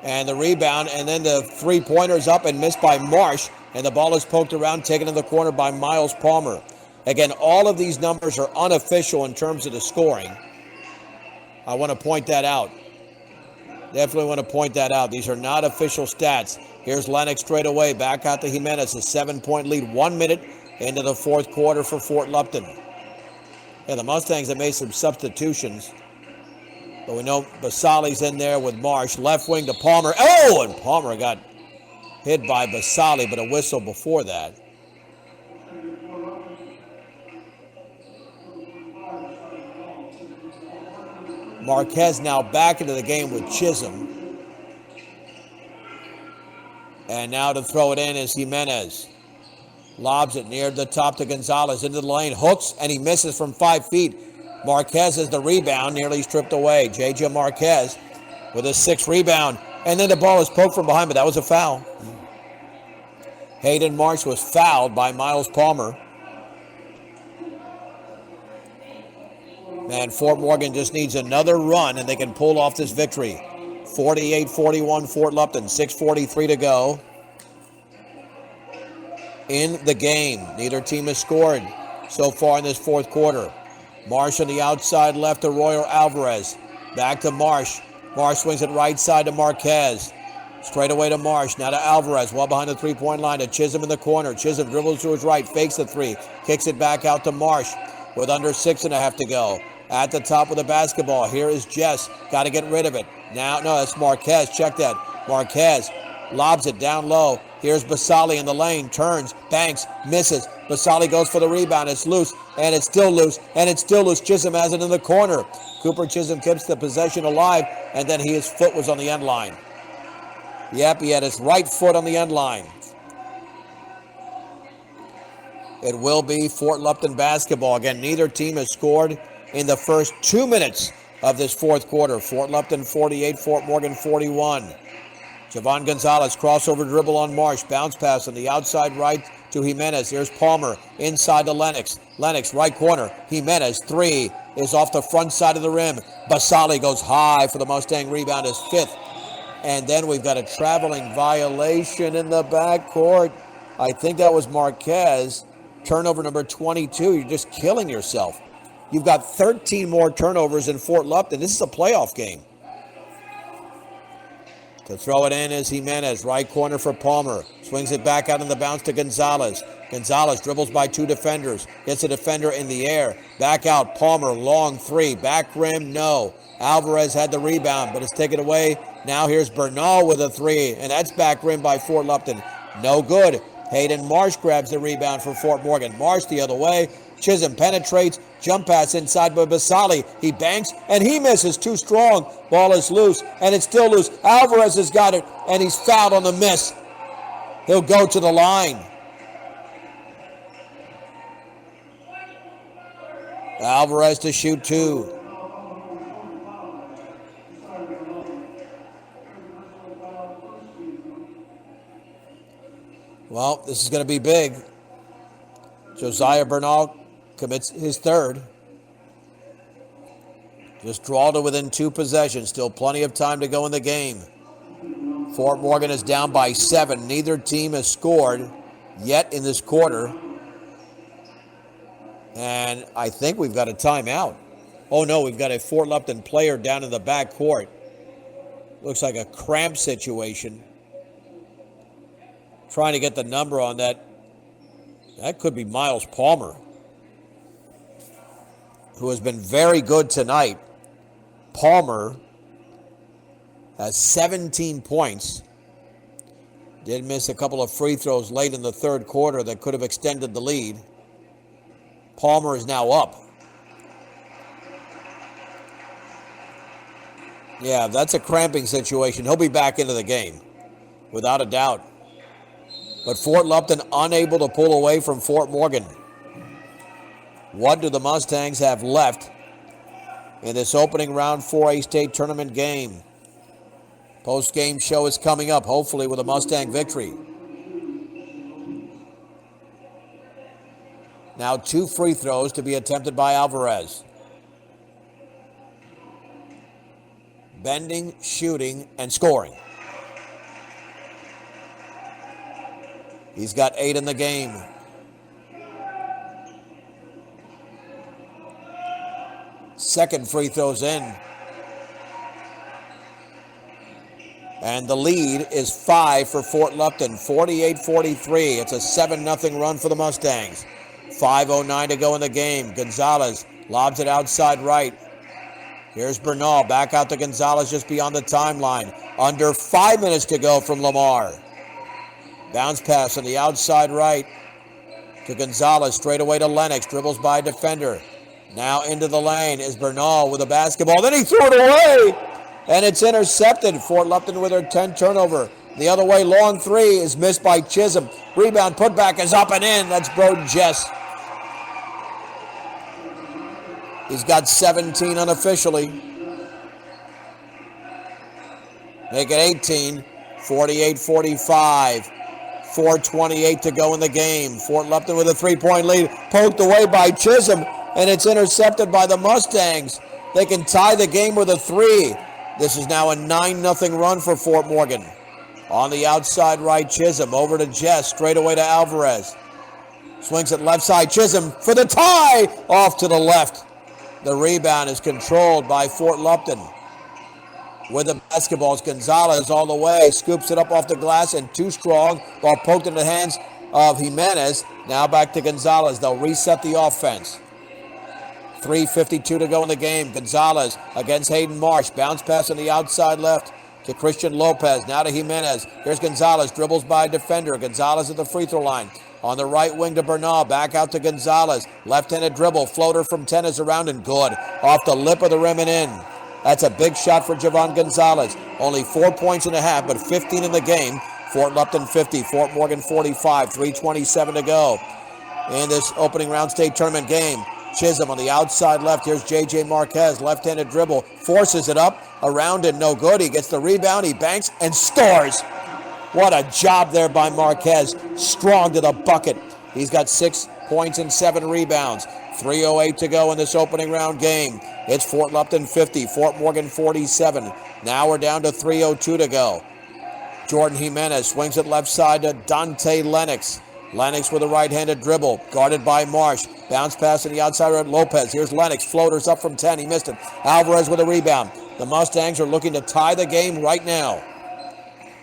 And the rebound. And then the three-pointer's up and missed by Marsh. And the ball is poked around, taken in the corner by Miles Palmer. Again, all of these numbers are unofficial in terms of the scoring. I want to point that out. Definitely want to point that out. These are not official stats. Here's Lennox straight away. Back out to Jimenez. A 7-point lead. 1 minute into the fourth quarter for Fort Lupton. Yeah, the Mustangs have made some substitutions. But we know Basali's in there with Marsh. Left wing to Palmer. Oh, and Palmer got hit by Basali, but a whistle before that. Marquez now back into the game with Chisholm. And now to throw it in is Jimenez. Lobs it near the top to Gonzalez. Into the lane. Hooks, and he misses from 5 feet. Marquez has the rebound. Nearly stripped away. J.J. Marquez with a 6th rebound. And then the ball is poked from behind, but that was a foul. Hayden Marsh was fouled by Miles Palmer. Man, Fort Morgan just needs another run, and they can pull off this victory. 48-41 Fort Lupton, 6:43 to go in the game. Neither team has scored so far in this fourth quarter. Marsh on the outside left to Royer Alvarez. Back to Marsh. Marsh swings it right side to Marquez. Straight away to Marsh. Now to Alvarez. Well behind the three-point line to Chisholm in the corner. Chisholm dribbles to his right. Fakes the three. Kicks it back out to Marsh with under 6.5 to go. At the top with the basketball. Here is Jess. Got to get rid of it. Now, no, that's Marquez. Check that. Marquez lobs it down low. Here's Basali in the lane. Turns. Banks. Misses. Basali goes for the rebound. It's loose. And it's still loose. And it's still loose. Chisholm has it in the corner. Cooper Chisholm keeps the possession alive. And then his foot was on the end line. Yep, he had his right foot on the end line. It will be Fort Lupton basketball. Again, neither team has scored in the first 2 minutes of this fourth quarter. Fort Lupton 48, Fort Morgan 41. Javon Gonzalez, crossover dribble on Marsh. Bounce pass on the outside right to Jimenez. Here's Palmer inside to Lennox. Lennox, right corner. Jimenez, 3 is off the front side of the rim. Basali goes high for the Mustang rebound, his 5th. And then we've got a traveling violation in the backcourt. I think that was Marquez. Turnover number 22. You're just killing yourself. You've got 13 more turnovers in Fort Lupton. This is a playoff game. To throw it in is Jimenez. Right corner for Palmer. Swings it back out in the bounce to Gonzalez. Gonzalez dribbles by 2 defenders. Gets a defender in the air. Back out. Palmer, long 3. Back rim, no. Alvarez had the rebound, but it's taken away. Now here's Bernal with a 3, and that's back rim by Fort Lupton. No good. Hayden Marsh grabs the rebound for Fort Morgan. Marsh the other way. Chisholm penetrates. Jump pass inside by Basali. He banks, and he misses. Too strong. Ball is loose, and it's still loose. Alvarez has got it, and he's fouled on the miss. He'll go to the line. Alvarez to shoot 2. Well, this is going to be big. Josiah Bernal commits his 3rd. Just draw to within 2 possessions. Still plenty of time to go in the game. Fort Morgan is down by 7. Neither team has scored yet in this quarter. And I think we've got a timeout. Oh, no, we've got a Fort Lupton player down in the back court. Looks like a cramp situation. Trying to get the number on that. That could be Miles Palmer, who has been very good tonight. Palmer has 17 points. Did miss a couple of free throws late in the third quarter that could have extended the lead. Palmer is now up. Yeah, that's a cramping situation. He'll be back into the game, without a doubt. But Fort Lupton unable to pull away from Fort Morgan. What do the Mustangs have left in this opening round 4A state tournament game? Post-game show is coming up, hopefully with a Mustang victory. Now 2 free throws to be attempted by Alvarez. Bending, shooting, and scoring. He's got 8 in the game. Second free throw's in. And the lead is 5 for Fort Lupton, 48-43. It's a 7-0 run for the Mustangs. 5:09 to go in the game. Gonzalez lobs it outside right. Here's Bernal, back out to Gonzalez just beyond the timeline. Under 5 minutes to go from Lamar. Bounce pass on the outside right to Gonzalez, straight away to Lennox, dribbles by a defender. Now into the lane is Bernal with a basketball. Then he threw it away, and it's intercepted. Fort Lupton with their 10th turnover. The other way, long three is missed by Chisholm. Rebound, putback is up and in. That's Broden Jess. He's got 17 unofficially. Make it 18, 48-45. 4:28 to go in the game. Fort Lupton with a 3-point lead. Poked away by Chisholm, and it's intercepted by the Mustangs. They can tie the game with a 3. This is now a 9-0 run for Fort Morgan. On the outside right, Chisholm over to Jess, straight away to Alvarez. Swings it left side, Chisholm for the tie, off to the left. The rebound is controlled by Fort Lupton. With the basketballs, Gonzalez all the way, scoops it up off the glass and too strong, ball poked in the hands of Jimenez. Now back to Gonzalez. They'll reset the offense. 3:52 to go in the game. Gonzalez against Hayden Marsh. Bounce pass on the outside left to Christian Lopez. Now to Jimenez. Here's Gonzalez. Dribbles by a defender. Gonzalez at the free throw line. On the right wing to Bernal. Back out to Gonzalez. Left-handed dribble. Floater from 10 is around and good. Off the lip of the rim and in. That's a big shot for Javon Gonzalez. Only 4 points and a half, but 15 in the game. Fort Lupton 50, Fort Morgan 45, 3:27 to go in this opening round state tournament game. Chisholm on the outside left. Here's J.J. Marquez, left-handed dribble, forces it up, around and no good. He gets the rebound, he banks and scores. What a job there by Marquez. Strong to the bucket. He's got 6 points and 7 rebounds. 3:08 to go in this opening round game. It's Fort Lupton 50, Fort Morgan 47. Now we're down to 3:02 to go. Jordan Jimenez swings it left side to Dante Lennox. Lennox with a right-handed dribble, guarded by Marsh. Bounce pass to the outside at Lopez. Here's Lennox, floaters up from 10. He missed it. Alvarez with a rebound. The Mustangs are looking to tie the game right now.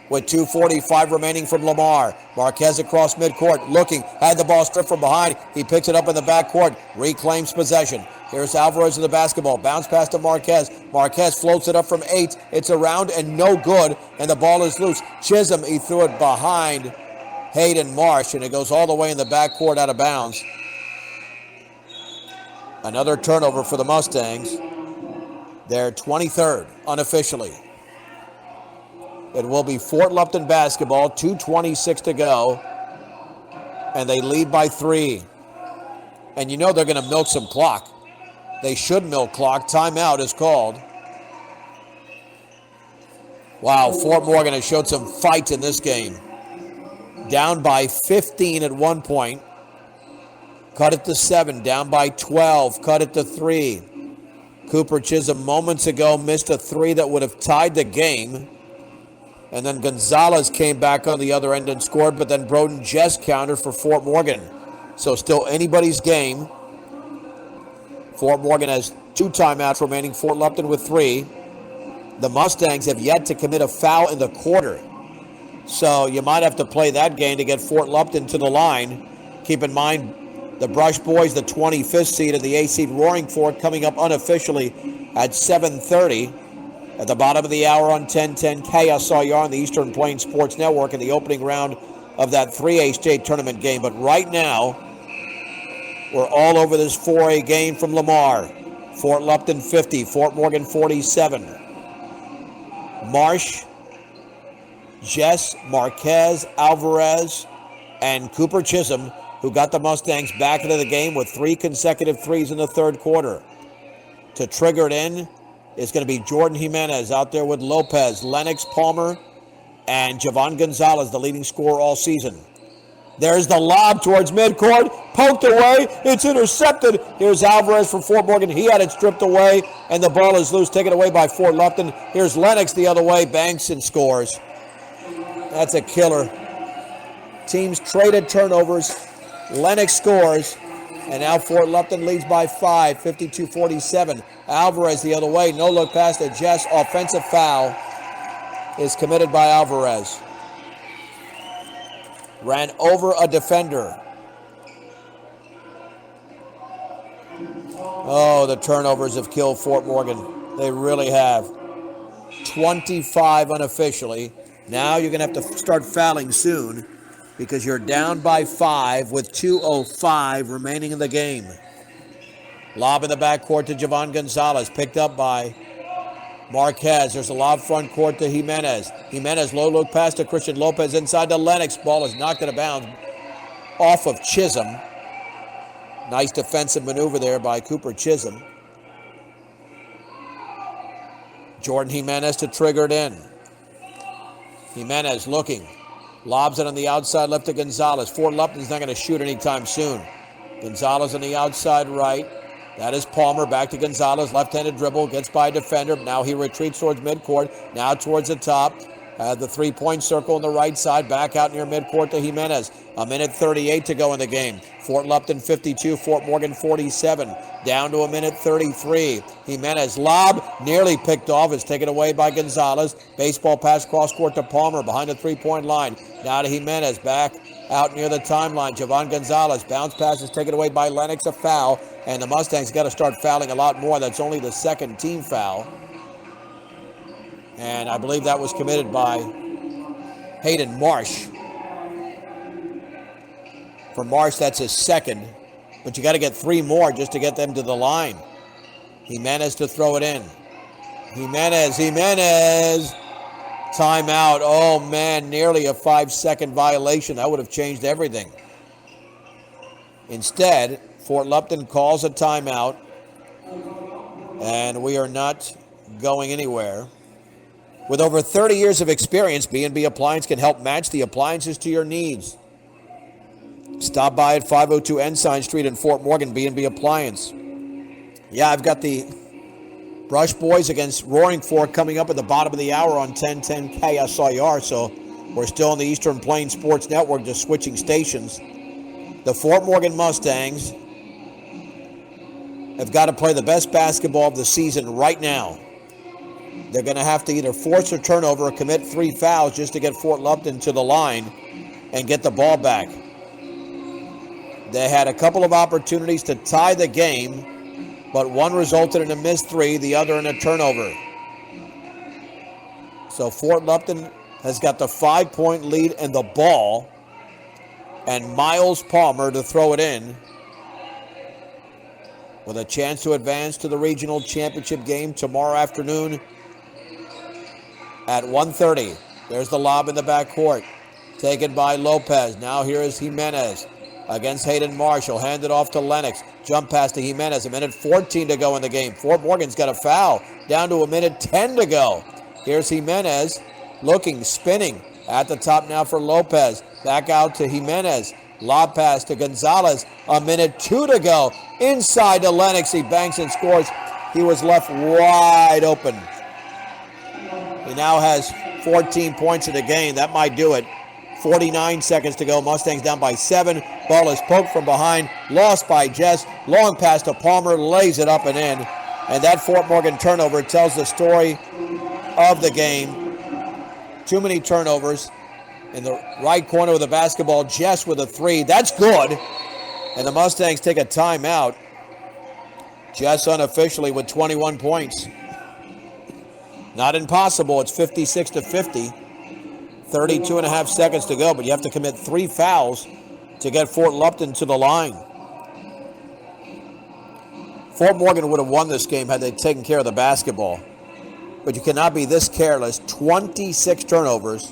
With 2:45 remaining from Lamar. Marquez across midcourt, looking, had the ball stripped from behind. He picks it up in the backcourt, reclaims possession. Here's Alvarez with the basketball. Bounce pass to Marquez. Marquez floats it up from 8. It's around and no good, and the ball is loose. Chisholm, he threw it behind Hayden Marsh, and it goes all the way in the backcourt out of bounds. Another turnover for the Mustangs. Their 23rd unofficially. It will be Fort Lupton basketball, 2:26 to go, and they lead by 3. And you know they're going to milk some clock. They should milk clock. Timeout is called. Wow, Fort Morgan has showed some fight in this game. Down by 15 at one point. Cut it to 7. Down by 12. Cut it to 3. Cooper Chisholm moments ago missed a 3 that would have tied the game. And then Gonzalez came back on the other end and scored, but then Broden Jess countered for Fort Morgan. So still anybody's game. Fort Morgan has 2 timeouts remaining, Fort Lupton with 3. The Mustangs have yet to commit a foul in the quarter. So you might have to play that game to get Fort Lupton to the line. Keep in mind, the Brush Boys, the 25th seed, and the 8th seed Roaring Fork coming up unofficially at 7:30. At the bottom of the hour on 1010 KSIR on the Eastern Plains Sports Network in the opening round of that 3A state tournament game. But right now, we're all over this 4A game from Lamar. Fort Lupton 50, Fort Morgan 47. Marsh, Jess, Marquez, Alvarez, and Cooper Chisholm, who got the Mustangs back into the game with 3 consecutive threes in the third quarter. To trigger it in, it's going to be Jordan Jimenez out there with Lopez, Lennox, Palmer, and Javon Gonzalez, the leading scorer all season. There's the lob towards midcourt, poked away, it's intercepted. Here's Alvarez from Fort Morgan. He had it stripped away, and the ball is loose, taken away by Fort Lupton. Here's Lennox the other way, banks and scores. That's a killer. Teams traded turnovers. Lennox scores. And now Fort Lupton leads by 5, 52-47. Alvarez the other way, no look pass to Jess, offensive foul. is committed by Alvarez. Ran over a defender. Oh, the turnovers have killed Fort Morgan. They really have. 25 unofficially. Now you're going to have to start fouling soon because you're down by 5 with 2:05 remaining in the game. Lob in the backcourt to Javon Gonzalez, picked up by Marquez. There's a lob front court to Jimenez. Jimenez, low look pass to Christian Lopez inside to Lennox. Ball is knocked out of bounds off of Chisholm. Nice defensive maneuver there by Cooper Chisholm. Jordan Jimenez to trigger it in. Jimenez looking. Lobs it on the outside left to Gonzalez. Fort Lupton's not going to shoot anytime soon. Gonzalez on the outside right. That is Palmer. Back to Gonzalez. Left-handed dribble. Gets by a defender. Now he retreats towards midcourt. Now towards the top. The three-point circle on the right side. Back out near midcourt to Jimenez. A minute 38 to go in the game. Fort Lupton 52. Fort Morgan 47. Down to a minute 33. Jimenez lob. Nearly picked off. Is taken away by Gonzalez. Baseball pass cross court to Palmer behind the three-point line. Now to Jimenez. Back out near the timeline. Javon Gonzalez. Bounce pass is taken away by Lennox. A foul. And the Mustangs got to start fouling a lot more. That's only the second team foul. And I believe that was committed by Hayden Marsh. For Marsh, that's his second. But you got to get 3 more just to get them to the line. Jimenez to throw it in. Jimenez. Timeout. Oh, man, nearly a 5-second violation. That would have changed everything. Instead, Fort Lupton calls a timeout. And we are not going anywhere. With over 30 years of experience, B&B Appliance can help match the appliances to your needs. Stop by at 502 Ensign Street in Fort Morgan, B&B Appliance. Yeah, I've got the Brush Boys against Roaring Fork coming up at the bottom of the hour on 1010 KSIR, so we're still on the Eastern Plains Sports Network, just switching stations. The Fort Morgan Mustangs have got to play the best basketball of the season right now. They're going to have to either force a turnover or commit 3 fouls just to get Fort Lupton to the line and get the ball back. They had a couple of opportunities to tie the game, but one resulted in a missed 3, the other in a turnover. So Fort Lupton has got the 5-point lead and the ball, and Miles Palmer to throw it in with a chance to advance to the regional championship game tomorrow afternoon at 1:30. There's the lob in the backcourt. Taken by Lopez. Now here is Jimenez against Hayden Marshall. Hand it off to Lennox. Jump pass to Jimenez. A minute 14 to go in the game. Fort Morgan's got a foul. Down to a minute 10 to go. Here's Jimenez looking, spinning. At the top now for Lopez. Back out to Jimenez. Lob pass to Gonzalez. A minute 2 to go. Inside to Lennox. He banks and scores. He was left wide open. He now has 14 points in the game. That might do it. 49 seconds to go. Mustangs down by 7. Ball is poked from behind. Lost by Jess. Long pass to Palmer. Lays it up and in. And that Fort Morgan turnover tells the story of the game. Too many turnovers. In the right corner with the basketball, Jess with a 3. That's good. And the Mustangs take a timeout. Jess unofficially with 21 points. Not impossible. It's 56-50. 32 and a half seconds to go, but you have to commit 3 fouls to get Fort Lupton to the line. Fort Morgan would have won this game had they taken care of the basketball. But you cannot be this careless. 26 turnovers,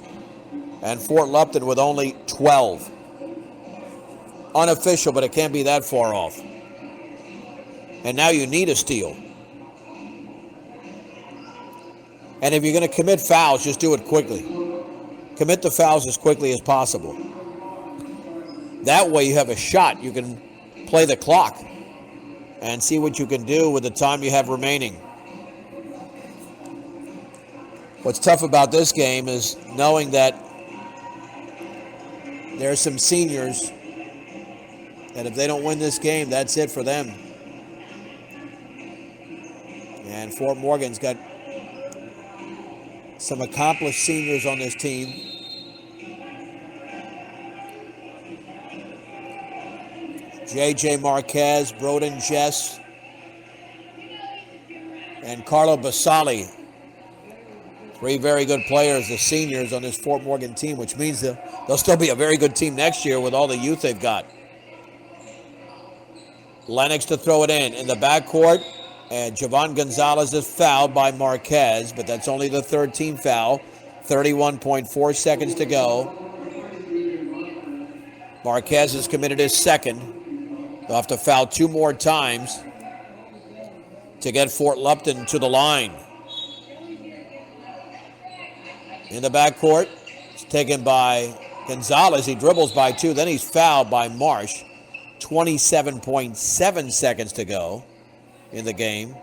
and Fort Lupton with only 12. Unofficial, but it can't be that far off. And now you need a steal. And if you're going to commit fouls, just do it quickly. Commit the fouls as quickly as possible. That way you have a shot. You can play the clock and see what you can do with the time you have remaining. What's tough about this game is knowing that there are some seniors that if they don't win this game, that's it for them. And Fort Morgan's got Some accomplished seniors on this team. J.J. Marquez, Broden Jess, and Carlo Basali. 3 very good players, the seniors on this Fort Morgan team, which means they'll still be a very good team next year with all the youth they've got. Lennox to throw it in the backcourt, and Javon Gonzalez is fouled by Marquez, but that's only the third team foul. 31.4 seconds to go. Marquez has committed his second. They'll have to foul 2 more times to get Fort Lupton to the line. In the backcourt, it's taken by Gonzalez. He dribbles by 2, then he's fouled by Marsh. 27.7 seconds to go in the game.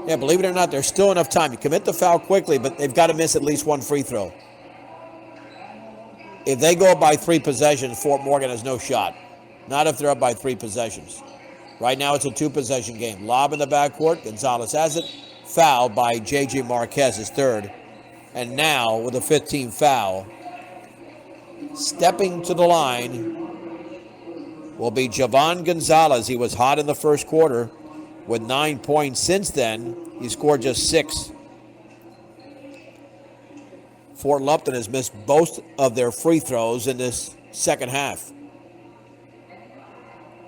Yeah, believe it or not, there's still enough time. You commit the foul quickly, but they've got to miss at least 1 free throw. If they go up by 3 possessions, Fort Morgan has no shot. Not if they're up by 3 possessions. Right now it's a 2-possession game. Lob in the backcourt. Gonzalez has it. Fouled by J.J. Marquez, his third. And now with a 15 foul, stepping to the line will be Javon Gonzalez. He was hot in the first quarter with 9 points. Since then, he scored just 6. Fort Lupton has missed both of their free throws in this second half.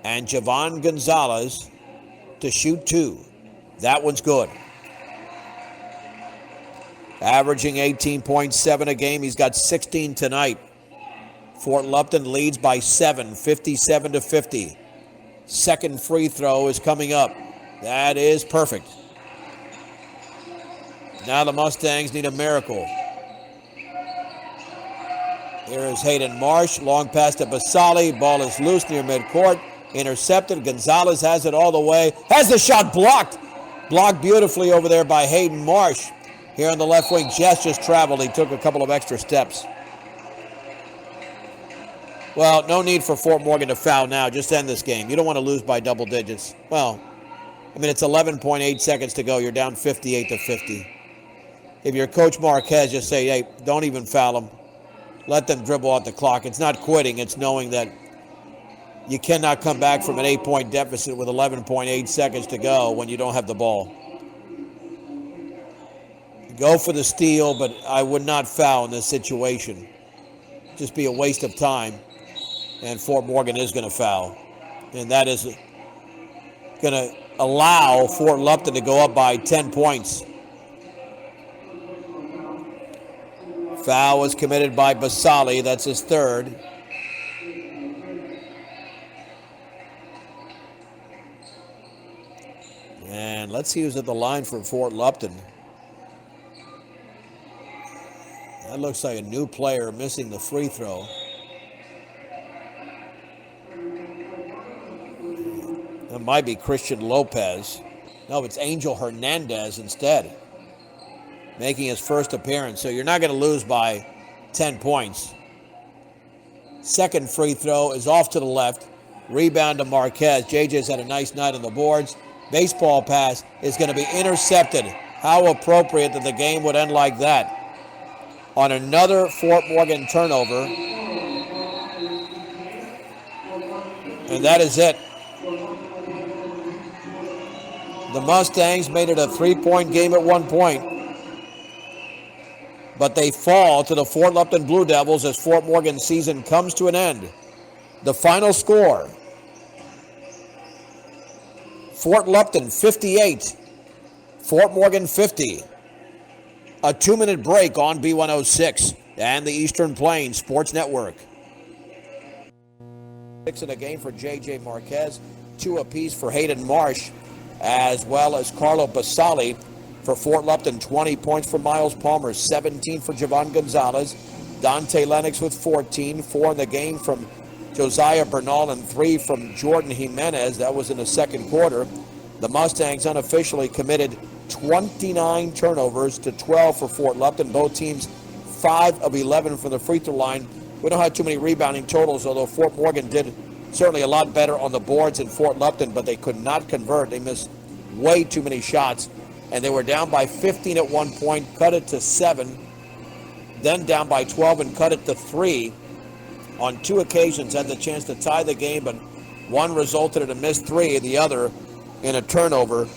And Javon Gonzalez to shoot 2. That one's good. Averaging 18.7 a game. He's got 16 tonight. Fort Lupton leads by 7, 57-50. Second free throw is coming up. That is perfect. Now the Mustangs need a miracle. Here is Hayden Marsh. Long pass to Basali. Ball is loose near midcourt. Intercepted. Gonzalez has it all the way. Has the shot blocked. Blocked beautifully over there by Hayden Marsh. Here on the left wing, Jess just traveled. He took a couple of extra steps. Well, no need for Fort Morgan to foul now. Just end this game. You don't want to lose by double digits. Well, I mean, it's 11.8 seconds to go. You're down 58-50. If you're Coach Marquez, just say, hey, don't even foul them. Let them dribble out the clock. It's not quitting. It's knowing that you cannot come back from an 8-point deficit with 11.8 seconds to go when you don't have the ball. Go for the steal, but I would not foul in this situation. Just be a waste of time. And Fort Morgan is going to foul. And that is going to allow Fort Lupton to go up by 10 points. Foul was committed by Basali. That's his third. And let's see who's at the line for Fort Lupton. That looks like a new player missing the free throw. That might be Christian Lopez. No, it's Angel Hernandez instead, making his first appearance. So you're not going to lose by 10 points. Second free throw is off to the left. Rebound to Marquez. JJ's had a nice night on the boards. Baseball pass is going to be intercepted. How appropriate that the game would end like that. On another Fort Morgan turnover. And that is it. The Mustangs made it a 3-point game at one point. But they fall to the Fort Lupton Blue Devils as Fort Morgan's season comes to an end. The final score: Fort Lupton 58, Fort Morgan 50. A 2-minute break on B106 and the Eastern Plains Sports Network. 6 in a game for J.J. Marquez, 2 apiece for Hayden Marsh, as well as Carlo Basali for Fort Lupton. 20 points for Miles Palmer, 17 for Javon Gonzalez. Dante Lennox with 14, 4 in the game from Josiah Bernal, and 3 from Jordan Jimenez. That was in the second quarter. The Mustangs unofficially committed 29 turnovers to 12 for Fort Lupton. Both teams 5 of 11 from the free throw line. We don't have too many rebounding totals, although Fort Morgan did certainly a lot better on the boards than Fort Lupton, but they could not convert. They missed way too many shots. and they were down by 15 at one point, cut it to 7, then down by 12 and cut it to 3. On 2 occasions had the chance to tie the game, but one resulted in a missed 3, the other in a turnover.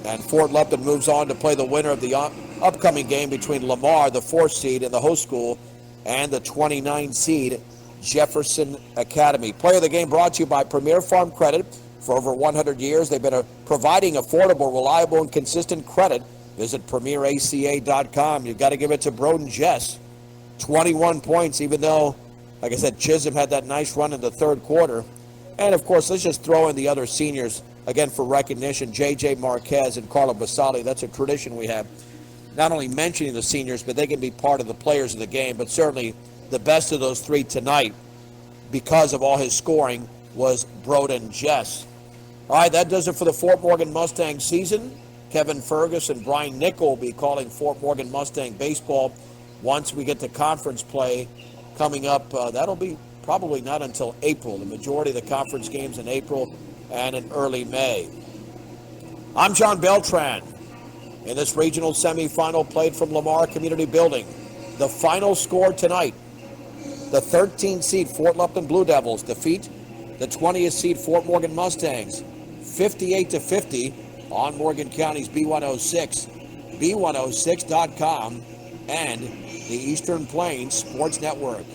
And Fort Lupton moves on to play the winner of the upcoming game between Lamar, the 4th seed in the host school, and the 29 seed Jefferson Academy. Player of the game brought to you by Premier Farm Credit. For over 100 years, they've been providing affordable, reliable, and consistent credit. Visit PremierACA.com. You've got to give it to Broden Jess. 21 points, even though, like I said, Chisholm had that nice run in the third quarter. And, of course, let's just throw in the other seniors, again, for recognition. J.J. Marquez and Carlo Basali. That's a tradition we have. Not only mentioning the seniors, but they can be part of the players of the game. But certainly the best of those 3 tonight, because of all his scoring, was Broden Jess. All right, that does it for the Fort Morgan Mustang season. Kevin Fergus and Brian Nickel will be calling Fort Morgan Mustang baseball once we get to conference play coming up. That'll be probably not until April. The majority of the conference games in April and in early May. I'm John Beltran. In this regional semifinal played from Lamar Community Building, the final score tonight, the 13th seed Fort Lupton Blue Devils defeat the 20th seed Fort Morgan Mustangs 58-50 on Morgan County's B106, B106.com, and the Eastern Plains Sports Network.